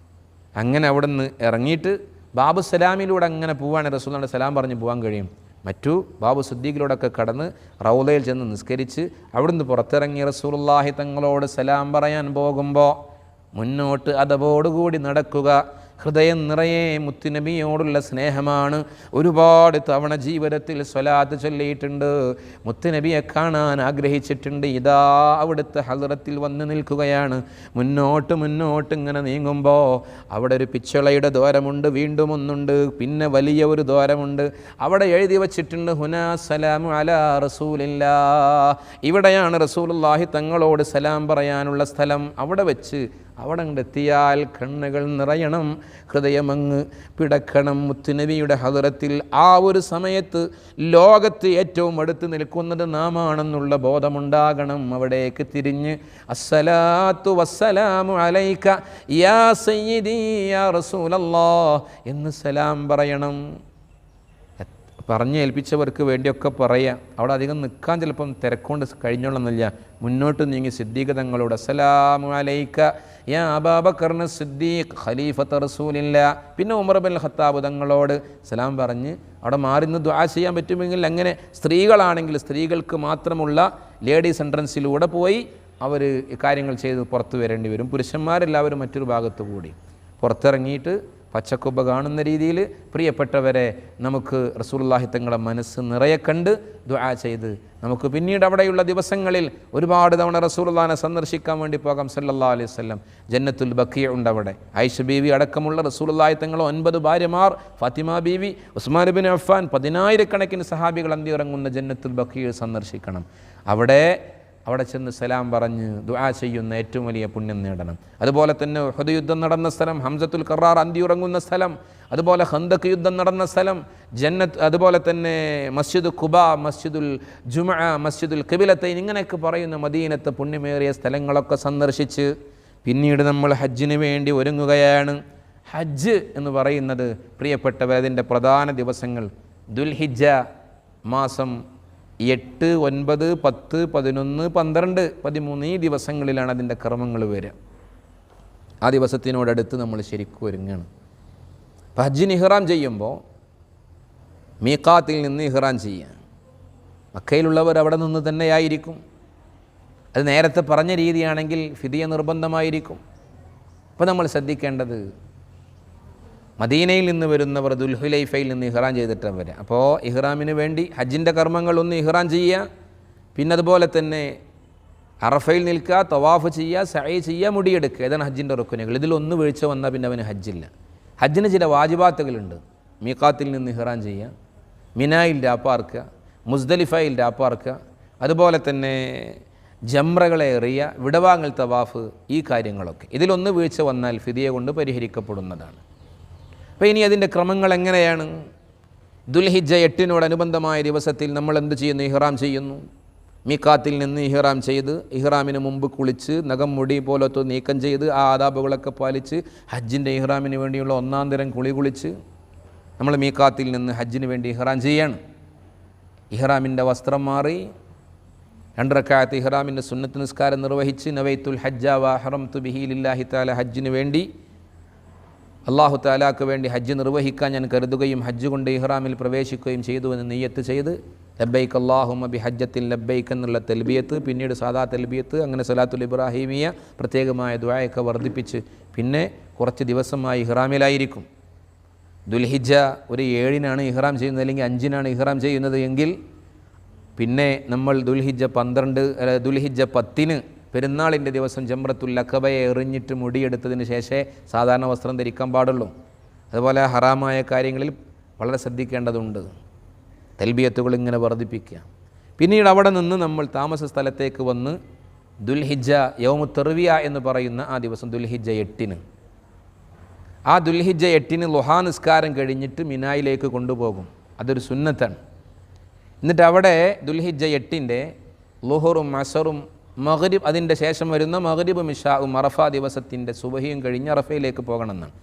അങ്ങനെ അവിടെ നിന്ന് ഇറങ്ങിയിട്ട് ബാബു സലാമിലൂടെ അങ്ങനെ പോവാണ്. റസൂലുള്ളാഹിയുടെ സലാം പറഞ്ഞ് പോകാൻ കഴിയും. മറ്റു ബാബു സിദ്ദീഖിലൂടെയൊക്കെ കടന്ന് റൗളയിൽ ചെന്ന് നിസ്കരിച്ച് അവിടുന്ന് പുറത്തിറങ്ങി റസൂലുള്ളാഹി തങ്ങളോട് സലാം പറയാൻ പോകുമ്പോൾ മുന്നോട്ട് അതവോടുകൂടി നടക്കുക. ഹൃദയം നിറയെ മുത്തുനബിയോടുള്ള സ്നേഹമാണ്. ഒരുപാട് തവണ ജീവിതത്തിൽ സ്വലാത്ത് ചൊല്ലിയിട്ടുണ്ട്, മുത്തുനബിയെ കാണാൻ ആഗ്രഹിച്ചിട്ടുണ്ട്. ഇതാ അവിടുത്തെ ഹളറത്തിൽ വന്ന് നിൽക്കുകയാണ്. മുന്നോട്ട് ഇങ്ങനെ നീങ്ങുമ്പോൾ അവിടെ ഒരു പിച്ചളയുടെ ദ്വാരമുണ്ട്, വീണ്ടും ഒന്നുണ്ട്, പിന്നെ വലിയ ഒരു ദ്വാരമുണ്ട്. അവിടെ എഴുതി വച്ചിട്ടുണ്ട് ഹുനാ സലാമു അലാ റസൂലില്ലാ, ഇവിടെയാണ് റസൂലുള്ളാഹി തങ്ങളോട് സലാം പറയാനുള്ള സ്ഥലം. അവിടെ വെച്ച് അവിടെ എത്തിയാൽ കണ്ണുകൾ നിറയണം, ഹൃദയമങ്ങ് പിടക്കണം മുത്തുനബിയുടെ ഹദറത്തിൽ. ആ ഒരു സമയത്ത് ലോകത്ത് ഏറ്റവും അടുത്ത് നിൽക്കുന്നത് നാമാണെന്നുള്ള ബോധമുണ്ടാകണം. അവിടേക്ക് തിരിഞ്ഞ് അസ്സലാത്തു വസ്സലാമു അലൈക യാ സയ്യിദി യാ റസൂലല്ലാഹ് എന്ന് സലാം പറയണം. പറഞ്ഞേൽപ്പിച്ചവർക്ക് വേണ്ടിയൊക്കെ പറയുക. അവിടെ അധികം നിൽക്കാൻ ചിലപ്പം തിരക്കൊണ്ട് കഴിഞ്ഞോളന്നില്ല. മുന്നോട്ട് നീങ്ങി സിദ്ദീഖ് തങ്ങളോട് അസ്സലാമു അലൈക യാ അബൂബക്കർ സിദ്ദീഖ് ഖലീഫത്ത് റസൂലില്ലാ, പിന്നെ ഉമർ ബിൻ ഖത്താബ് തങ്ങളോട് സലാം പറഞ്ഞ് അവിടെ മാറി നിന്ന് ദുആ ചെയ്യാൻ പറ്റുമെങ്കിൽ അങ്ങനെ. സ്ത്രീകളാണെങ്കിൽ സ്ത്രീകൾക്ക് മാത്രമുള്ള ലേഡീസ് എൻട്രൻസിലൂടെ പോയി അവർ കാര്യങ്ങൾ ചെയ്ത് പുറത്തു വരേണ്ടി വരും. പുരുഷന്മാരെല്ലാവരും മറ്റൊരു ഭാഗത്തു കൂടി പുറത്തിറങ്ങിയിട്ട് പച്ചക്കൊമ്പ കാണുന്ന രീതിയിൽ പ്രിയപ്പെട്ടവരെ നമുക്ക് റസൂലുള്ളാഹി തങ്ങളെ മനസ്സ് നിറയെ കണ്ട് ദുആ ചെയ്ത് നമുക്ക് പിന്നീട് അവിടെയുള്ള ദിവസങ്ങളിൽ ഒരുപാട് തവണ റസൂലുള്ളാഹിനെ സന്ദർശിക്കാൻ വേണ്ടി പോകാം. സല്ലല്ലാഹു അലൈഹി വസല്ലം ജന്നത്തുൽ ബഖീ ഉണ്ട് അവിടെ. ആയിഷ ബീവി അടക്കമുള്ള റസൂലുള്ളാഹി തങ്ങൾ 9 ഭാര്യമാർ, ഫാത്തിമ ബീവി, ഉസ്മാൻ ഇബ്നു അഫ്ഫാൻ, 10,000 സഹാബികൾ അന്തിയിറങ്ങുന്ന ജന്നത്തുൽ ബഖീ സന്ദർശിക്കണം. അവിടെ ചെന്ന് സലാം പറഞ്ഞ് ദുആ ചെയ്യുന്ന ഏറ്റവും വലിയ പുണ്യം നേടണം. അതുപോലെ തന്നെ ഉഹദ് യുദ്ധം നടന്ന സ്ഥലം, ഹംസത്തുൽ ഖറാർ അന്തിയുറങ്ങുന്ന സ്ഥലം, അതുപോലെ ഖന്തഖ് യുദ്ധം നടന്ന സ്ഥലം, ജന്നത്ത്, അതുപോലെ തന്നെ മസ്ജിദ് ഖുബ, മസ്ജിദുൽ ജുമുഅ, മസ്ജിദുൽ ഖിബ്ലത്തൈൻ, ഇങ്ങനെയൊക്കെ പറയുന്ന മദീനത്തെ പുണ്യമേറിയ സ്ഥലങ്ങളൊക്കെ സന്ദർശിച്ച് പിന്നീട് നമ്മൾ ഹജ്ജിന് വേണ്ടി ഒരുങ്ങുകയാണ്. ഹജ്ജ് എന്ന് പറയുന്നത് പ്രിയപ്പെട്ടവർ അതിൻ്റെ പ്രധാന ദിവസങ്ങൾ ദുൽഹിജ്ജ മാസം 8, 9, 10, 11, 12, 13 ഈ ദിവസങ്ങളിലാണ് അതിൻ്റെ കർമ്മങ്ങൾ വരിക. ആ ദിവസത്തിനോടടുത്ത് നമ്മൾ ശരിക്കും ഒരുങ്ങണം. അപ്പം ഹജ്ജിന് ഇഹ്റാം ചെയ്യുമ്പോൾ മീഖാത്തിൽ നിന്ന് ഇഹ്റാം ചെയ്യുക. മക്കയിലുള്ളവർ അവിടെ നിന്ന് തന്നെയായിരിക്കും. അത് നേരത്തെ പറഞ്ഞ രീതിയാണെങ്കിൽ ഫിദിയ നിർബന്ധമായിരിക്കും. അപ്പോൾ നമ്മൾ ശ്രദ്ധിക്കേണ്ടത് മദീനയിൽ നിന്ന് വരുന്നവർ ദുൽഹുലൈഫയിൽ നിന്ന് ഇഹ്റാം ചെയ്തിട്ടാണ് വരിക. അപ്പോൾ ഇഹ്റാമിന് വേണ്ടി ഹജ്ജിൻ്റെ കർമ്മങ്ങളൊന്ന് ഇഹ്റാം ചെയ്യുക, പിന്നെ അതുപോലെ തന്നെ അറഫയിൽ നിൽക്കുക, തവാഫ് ചെയ്യുക, സഅയ് ചെയ്യുക, മുടിയെടുക്കുക. ഇതാണ് ഹജ്ജിൻ്റെ റുക്കുനുകൾ. ഇതിലൊന്ന് വീഴ്ച വന്നാൽ പിന്നെ അവന് ഹജ്ജില്ല. ഹജ്ജിന് ചില വാജിബാത്തുകളുണ്ട്. മീഖാത്തിൽ നിന്ന് ഇഹ്റാം ചെയ്യുക, മിനായിൽ രാപ്പാർക്കുക, മുസ്ദലിഫയിൽ രാപ്പാർക്കുക, അതുപോലെ തന്നെ ജംറകളെ എറിയുക, വിടവാങ്ങൽ തവാഫ്, ഈ കാര്യങ്ങളൊക്കെ. ഇതിലൊന്ന് വീഴ്ച വന്നാൽ ഫിദിയ കൊണ്ട് പരിഹരിക്കപ്പെടുന്നതാണ്. അപ്പോൾ ഇനി അതിൻ്റെ ക്രമങ്ങൾ എങ്ങനെയാണ്? ദുൽഹിജ്ജ 8-നോടനുബന്ധമായ ദിവസത്തിൽ നമ്മൾ എന്ത് ചെയ്യുന്നു? ഇഹ്റാം ചെയ്യുന്നു. മീഖാത്തിൽ നിന്ന് ഇഹ്റാം ചെയ്ത് ഇഹ്റാമിന് മുമ്പ് കുളിച്ച് നഖം മുടി പോലത്തെ നീക്കം ചെയ്ത് ആ ആദാബുകളൊക്കെ പാലിച്ച് ഹജ്ജിൻ്റെ ഇഹ്റാമിന് വേണ്ടിയുള്ള 1-ാം തരം കുളിച്ച് നമ്മൾ മീഖാത്തിൽ നിന്ന് ഹജ്ജിന് വേണ്ടി ഇഹ്റാം ചെയ്യാണ്. ഇഹ്റാമിൻ്റെ വസ്ത്രം മാറി 2 റക്അത്ത് ഇഹ്റാമിൻ്റെ സുന്നത്ത് നിസ്കാരം നിർവഹിച്ച് നവൈത്തുൽ ഹജ്ജ വ ഹറംതു ബിഹി ലില്ലാഹി തആല, ഹജ്ജിന് വേണ്ടി അല്ലാഹു തആലാക്ക് വേണ്ടി ഹജ്ജ് നിർവഹിക്കാൻ ഞാൻ കരുതുകയും ഹജ്ജ് കൊണ്ട് ഇഹ്റാമിൽ പ്രവേശിക്കുകയും ചെയ്തു എന്ന് നിയ്യത്ത് ചെയ്ത് ലബ്ബൈക്ക് അല്ലാഹുമ്മ ബിഹജ്ജത്തിൻ ലബ്ബൈക്ക് എന്നുള്ള തൽബിയത്ത്, പിന്നീട് സാദാ തൽബിയത്ത്, അങ്ങനെ സലാത്തുൽ ഇബ്രാഹിമിയ, പ്രത്യേകമായ ദുആയൊക്കെ വർദ്ധിപ്പിച്ച് പിന്നെ കുറച്ച് ദിവസമായി ഇഹ്റാമിലായിരിക്കും. ദുൽഹിജ്ജ ഒരു 7-നാണ് ഇഹ്റാം ചെയ്യുന്നത്, അല്ലെങ്കിൽ 5-നാണ് ഇഹ്റാം ചെയ്യുന്നത് എങ്കിൽ പിന്നെ നമ്മൾ ദുൽഹിജ്ജ 10-ന് പെരുന്നാളിൻ്റെ ദിവസം ജംറത്തുൽ അഖബയെ എറിഞ്ഞിട്ട് മുടിയെടുത്തതിന് ശേഷമേ സാധാരണ വസ്ത്രം ധരിക്കാൻ പാടുള്ളൂ. അതുപോലെ ഹറാമായ കാര്യങ്ങളിൽ വളരെ ശ്രദ്ധിക്കേണ്ടതുണ്ട്. തൽബിയത്തുകൾ ഇങ്ങനെ വർദ്ധിപ്പിക്കുക. പിന്നീട് അവിടെ നിന്ന് നമ്മൾ താമസ സ്ഥലത്തേക്ക് വന്ന് ദുൽഹിജ്ജ യൗമുത് തർവിയ എന്ന് പറയുന്ന ആ ദിവസം ദുൽഹിജ്ജ 8-ന്, ആ ദുൽഹിജ്ജ 8-ന് ളുഹാ നിസ്കാരം കഴിഞ്ഞിട്ട് മിനായിലേക്ക് കൊണ്ടുപോകും. അതൊരു സുന്നത്താണ്. എന്നിട്ട് അവിടെ ദുൽഹിജ്ജ 8-ൻ്റെ ളുഹറും അസറും മഗ്രിബ്, അതിൻ്റെ ശേഷം വരുന്ന മഗ്രിബും ഇശാഉം അറഫ ദിവസത്തിൻ്റെ സുബഹിയും കഴിഞ്ഞ് അറഫയിലേക്ക് പോകണമെന്നാണ്.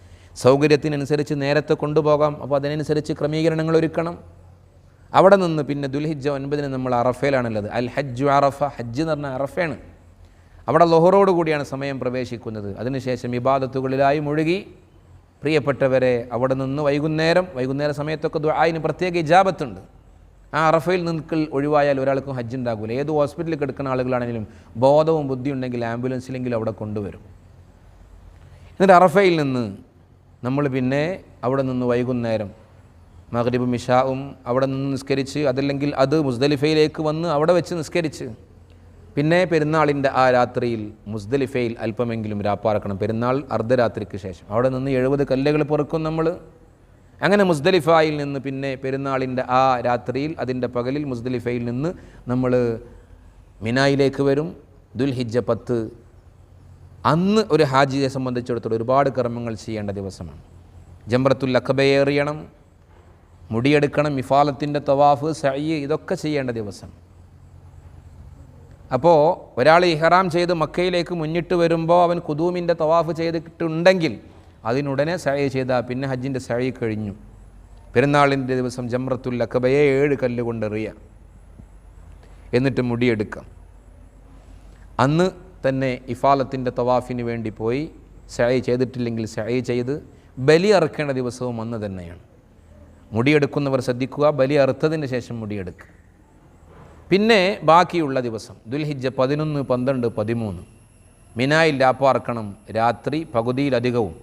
സൗകര്യത്തിനനുസരിച്ച് നേരത്തെ കൊണ്ടുപോകാം. അപ്പോൾ അതിനനുസരിച്ച് ക്രമീകരണങ്ങൾ ഒരുക്കണം. അവിടെ നിന്ന് പിന്നെ ദുൽഹിജ്ജ 9-ന് നമ്മൾ അറഫയിലാണുള്ളത്. അൽ ഹജ്ജു അറഫ, ഹജ്ജ് എന്ന് പറഞ്ഞാൽ അറഫയാണ്. അവിടെ ളുഹറോട് കൂടിയാണ് സമയം പ്രവേശിക്കുന്നത്. അതിനുശേഷം ഇബാദത്തുകളിലായി മുഴുകി പ്രിയപ്പെട്ടവരെ അവിടെ നിന്ന് വൈകുന്നേര സമയത്തൊക്കെ ദുആഇന് പ്രത്യേക ഇജാബത്തുണ്ട്. ആ അറഫയിൽ നിൽക്കൽ ഒഴിവായാൽ ഒരാൾക്കും ഹജ്ജ് ഉണ്ടാകില്ല. ഏത് ഹോസ്പിറ്റലിൽ കിടക്കുന്ന ആളുകളാണെങ്കിലും ബോധവും ബുദ്ധിയും ഉണ്ടെങ്കിൽ ആംബുലൻസിലെങ്കിലും അവിടെ കൊണ്ടുവരും. എന്നിട്ട് അറഫയിൽ നിന്ന് നമ്മൾ പിന്നെ അവിടെ നിന്ന് വൈകുന്നേരം മഗ്രിബും ഇശാവും അവിടെ നിന്ന് നിസ്കരിച്ച്, അതല്ലെങ്കിൽ അത് മുസ്ദലിഫയിലേക്ക് വന്ന് അവിടെ വെച്ച് നിസ്കരിച്ച്, പിന്നെ പെരുന്നാളിൻ്റെ ആ രാത്രിയിൽ മുസ്ദലിഫയിൽ അല്പമെങ്കിലും രാപ്പാർക്കണം. പെരുന്നാൾ അർദ്ധരാത്രിക്ക് ശേഷം അവിടെ നിന്ന് 70 കല്ലുകൾ പെറുക്കും നമ്മൾ. അങ്ങനെ മുസ്ദലിഫയിൽ നിന്ന് പിന്നെ പെരുന്നാളിൻ്റെ ആ രാത്രിയിൽ അതിൻ്റെ പകലിൽ മുസ്ദലിഫയിൽ നിന്ന് നമ്മൾ മിനായിലേക്ക് വരും. ദുൽഹിജ്ജ 10 അന്ന് ഒരു ഹാജിയെ സംബന്ധിച്ചിടത്തോളം ഒരുപാട് കർമ്മങ്ങൾ ചെയ്യേണ്ട ദിവസമാണ്. ജംറത്തുൽ അഖബയെ എറിയണം, മുടിയെടുക്കണം, ഇഫാലത്തിൻ്റെ തവാഫ്, സഅയ് ഇതൊക്കെ ചെയ്യേണ്ട ദിവസം. അപ്പോൾ ഒരാൾ ഇഹ്റാം ചെയ്ത് മക്കയിലേക്ക് മുന്നിട്ട് വരുമ്പോൾ അവൻ ഖുദൂമിൻ്റെ തവാഫ് ചെയ്തിട്ടുണ്ടെങ്കിൽ അതിനുടനെ സഅയ് ചെയ്താൽ പിന്നെ ഹജ്ജിൻ്റെ സഅയ് കഴിഞ്ഞു. പെരുന്നാളിൻ്റെ ദിവസം ജംറത്തുൽ അഖബയെ 7 കല്ല് കൊണ്ട് എറിയുക, എന്നിട്ട് മുടിയെടുക്കാം. അന്ന് തന്നെ ഇഫാലത്തിൻ്റെ തവാഫിന് വേണ്ടി പോയി സഅയ് ചെയ്തിട്ടില്ലെങ്കിൽ സഅയ് ചെയ്ത് ബലി അറുക്കേണ്ട ദിവസവും അന്ന് തന്നെയാണ്. മുടിയെടുക്കുന്നവർ ശ്രദ്ധിക്കുക, ബലി അറുത്തതിന് ശേഷം മുടിയെടുക്കുക. പിന്നെ ബാക്കിയുള്ള ദിവസം ദുൽഹിജ്ജ 11, 12, 13 മിനായിൽ രാപ്പാർക്കണം. രാത്രി പകുതിയിലധികവും.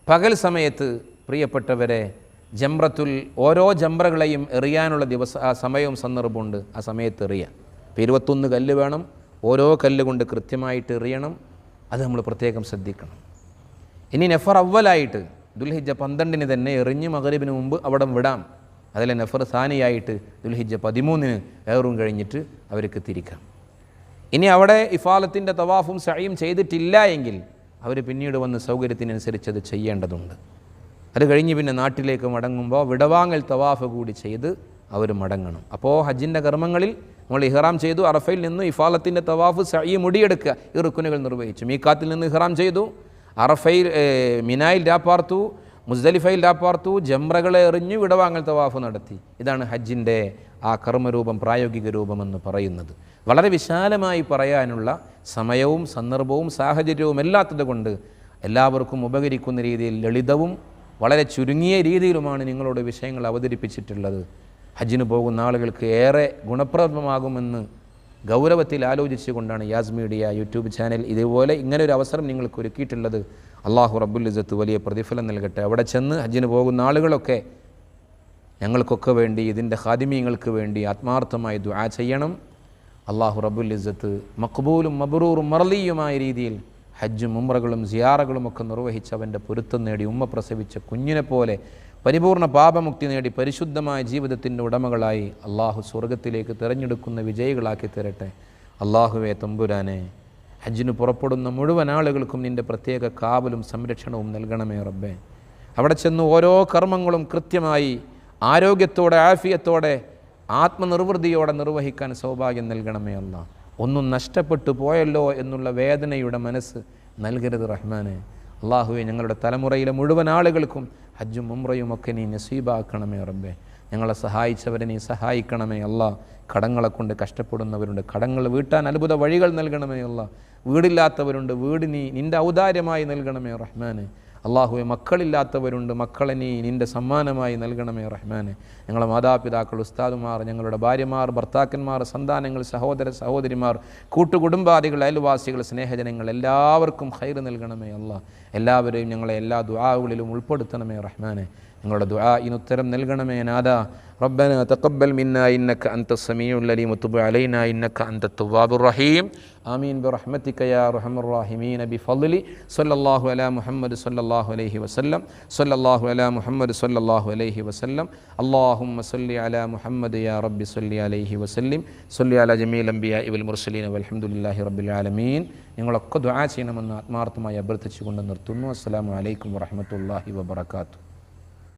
പകൽ സമയത്ത് പ്രിയപ്പെട്ടവരെ ജംറത്തുൽ ഓരോ ജംറകളെയും എറിയാനുള്ള സമയവും സന്ദർഭമുണ്ട്. ആ സമയത്ത് എറിയാം. 21 കല്ല് വേണം. ഓരോ കല്ല് കൊണ്ട് കൃത്യമായിട്ട് എറിയണം. അത് നമ്മൾ പ്രത്യേകം ശ്രദ്ധിക്കണം. ഇനി നഫർ അവലായിട്ട് ദുൽഹിജ്ജ 12 തന്നെ എറിഞ്ഞ് മഗ്രിബിന് മുമ്പ് അവിടെ വിടാം. അതിലെ നഫർ സാനിയായിട്ട് ദുൽഹിജ്ജ 13 ഏറും കഴിഞ്ഞിട്ട് അവർക്ക് തിരിക്കാം. ഇനി അവിടെ ഇഫാലത്തിൻ്റെ തവാഫും സഅയും ചെയ്തിട്ടില്ല എങ്കിൽ അവർ പിന്നീട് വന്ന് സൗകര്യത്തിനനുസരിച്ച് അത് ചെയ്യേണ്ടതുണ്ട്. അത് കഴിഞ്ഞ് പിന്നെ നാട്ടിലേക്ക് മടങ്ങുമ്പോൾ വിടവാങ്ങൽ തവാഫ് കൂടി ചെയ്ത് അവർ മടങ്ങണം. അപ്പോൾ ഹജ്ജിൻ്റെ കർമ്മങ്ങളിൽ നമ്മൾ ഇഹ്റാം ചെയ്തു, അറഫയിൽ നിന്ന് ഇഫാലത്തിൻ്റെ തവാഫ് സഅയ് മുടിയെടുക്കുക, ഈ റുക്കുനുകൾ നിർവഹിച്ചു. മീഖാത്തിൽ നിന്ന് ഇഹ്റാം ചെയ്തു, അറഫയിൽ മിനായിൽ രാപ്പാർത്തു, മുസ്ദലിഫയിൽ രാപ്പാർത്തു, ജംറകളെ എറിഞ്ഞു വിടവാങ്ങൽ തവാഫ് നടത്തി. ഇതാണ് ഹജ്ജിൻ്റെ ആ കർമ്മരൂപം, പ്രായോഗിക രൂപമെന്ന് പറയുന്നത്. വളരെ വിശാലമായി പറയാനുള്ള സമയവും സന്ദർഭവും സാഹചര്യവും എല്ലാത്തത് കൊണ്ട് എല്ലാവർക്കും ഉപകരിക്കുന്ന രീതിയിൽ ലളിതവും വളരെ ചുരുങ്ങിയ രീതിയിലുമാണ് നിങ്ങളോട് വിഷയങ്ങൾ അവതരിപ്പിച്ചിട്ടുള്ളത്. ഹജ്ജിന് പോകുന്ന ആളുകൾക്ക് ഏറെ ഗുണപ്രദമാകുമെന്ന് ഗൗരവത്തിൽ ആലോചിച്ചുകൊണ്ടാണ് യാസ് മീഡിയ യൂട്യൂബ് ചാനൽ ഇതുപോലെ ഇങ്ങനൊരു അവസരം നിങ്ങൾക്ക് ഒരുക്കിയിട്ടുള്ളത്. അള്ളാഹു റബ്ബുൽ ഇസ്സത്ത് വലിയ പ്രതിഫലം നൽകട്ടെ. അവിടെ ചെന്ന് ഹജ്ജിന് പോകുന്ന ആളുകളൊക്കെ ഞങ്ങൾക്കൊക്കെ വേണ്ടി, ഇതിൻ്റെ ഖാദിമീങ്ങൾക്ക് വേണ്ടി ആത്മാർത്ഥമായി ദുആ ചെയ്യണം. അള്ളാഹു റബ്ബുൽ ഇസ്സത്ത് മഖ്ബൂലും മബ്റൂറും മർളിയുമായ രീതിയിൽ ഹജ്ജും ഉംറകളും സിയാറകളും ഒക്കെ നിർവഹിച്ച് അവൻ്റെ പൊരുത്തം നേടി ഉമ്മ പ്രസവിച്ച കുഞ്ഞിനെ പോലെ പരിപൂർണ്ണ പാപമുക്തി നേടി പരിശുദ്ധമായ ജീവിതത്തിൻ്റെ ഉടമകളായി അള്ളാഹു സ്വർഗത്തിലേക്ക് തിരഞ്ഞെടുക്കുന്ന വിജയികളാക്കി തരട്ടെ. അള്ളാഹുവേ തമ്പുരാനെ, ഹജ്ജിന് പുറപ്പെടുന്ന മുഴുവൻ ആളുകൾക്കും നിൻ്റെ പ്രത്യേക കാവലും സംരക്ഷണവും നൽകണമേ റബ്ബേ. അവിടെ ചെന്ന് ഓരോ കർമ്മങ്ങളും കൃത്യമായി ആരോഗ്യത്തോടെ, ആഫിയത്തോടെ, ആത്മനിർവൃതിയോടെ നിർവഹിക്കാൻ സൗഭാഗ്യം നൽകണമേ അല്ലാഹ്. ഒന്നും നഷ്ടപ്പെട്ടു പോയല്ലോ എന്നുള്ള വേദനയുടെ മനസ്സ് നൽകരുത് റഹ്മാനെ. അള്ളാഹുവെ, ഞങ്ങളുടെ തലമുറയിലെ മുഴുവൻ ആളുകൾക്കും ഹജ്ജും ഉംറയും ഒക്കെ നീ നസീബാക്കണമേ റബ്ബേ. ഞങ്ങളെ സഹായിച്ചവരെ നീ സഹായിക്കണമേ അല്ലാഹ്. കടങ്ങളെ കൊണ്ട് കഷ്ടപ്പെടുന്നവരുണ്ട്, കടങ്ങൾ വീട്ടാൻ അത്ഭുത വഴികൾ നൽകണമേ അല്ലാഹ്. വീടില്ലാത്തവരുണ്ട്, വീട് നീ നിൻ്റെ ഔദാര്യമായി നൽകണമേ റഹ്മാനെ. അള്ളാഹുവെ, മക്കളില്ലാത്തവരുണ്ട്, മക്കളെ നീ നിൻ്റെ സമ്മാനമായി നൽകണമേ റഹ്മാനെ. ഞങ്ങളെ മാതാപിതാക്കൾ, ഉസ്താദുമാർ, ഞങ്ങളുടെ ഭാര്യമാർ, ഭർത്താക്കന്മാർ, സന്താനങ്ങൾ, സഹോദര സഹോദരിമാർ, കൂട്ടുകുടുംബാദികൾ, അയൽവാസികൾ, സ്നേഹജനങ്ങൾ എല്ലാവർക്കും ഖൈർ നൽകണമേ അല്ലാഹ്. എല്ലാവരെയും ഞങ്ങളെ എല്ലാ ദുആകളിലും ഉൾപ്പെടുത്തണമേ റഹ്മാനെ. ഞങ്ങളുടെ ദുആഇന് ഉത്തരം നൽകണമേ നാദാ. ربنا تقبل منا إنك أنت السميع العليم وتب علينا إنك أنت التواب الرحيم آمين برحمتك يا أرحم الراحمين بفضل صلى الله على محمد صلى الله عليه وسلم صلى الله على محمد صلى الله عليه وسلم اللهم صل على محمد يا رب صل عليه وسلم صل على جميع الأنبياء والمرسلين والحمد لله رب العالمين. നിങ്ങളൊക്കെ ദുആ ചെയ്യണമെന്ന് ആത്മാർത്ഥമായി അഭ്യർത്ഥിച്ചുകൊണ്ട് നിർത്തുന്നു. അസ്സലാമു അലൈക്കും വറഹ്മത്തുള്ളാഹി വബറകാതുഹു.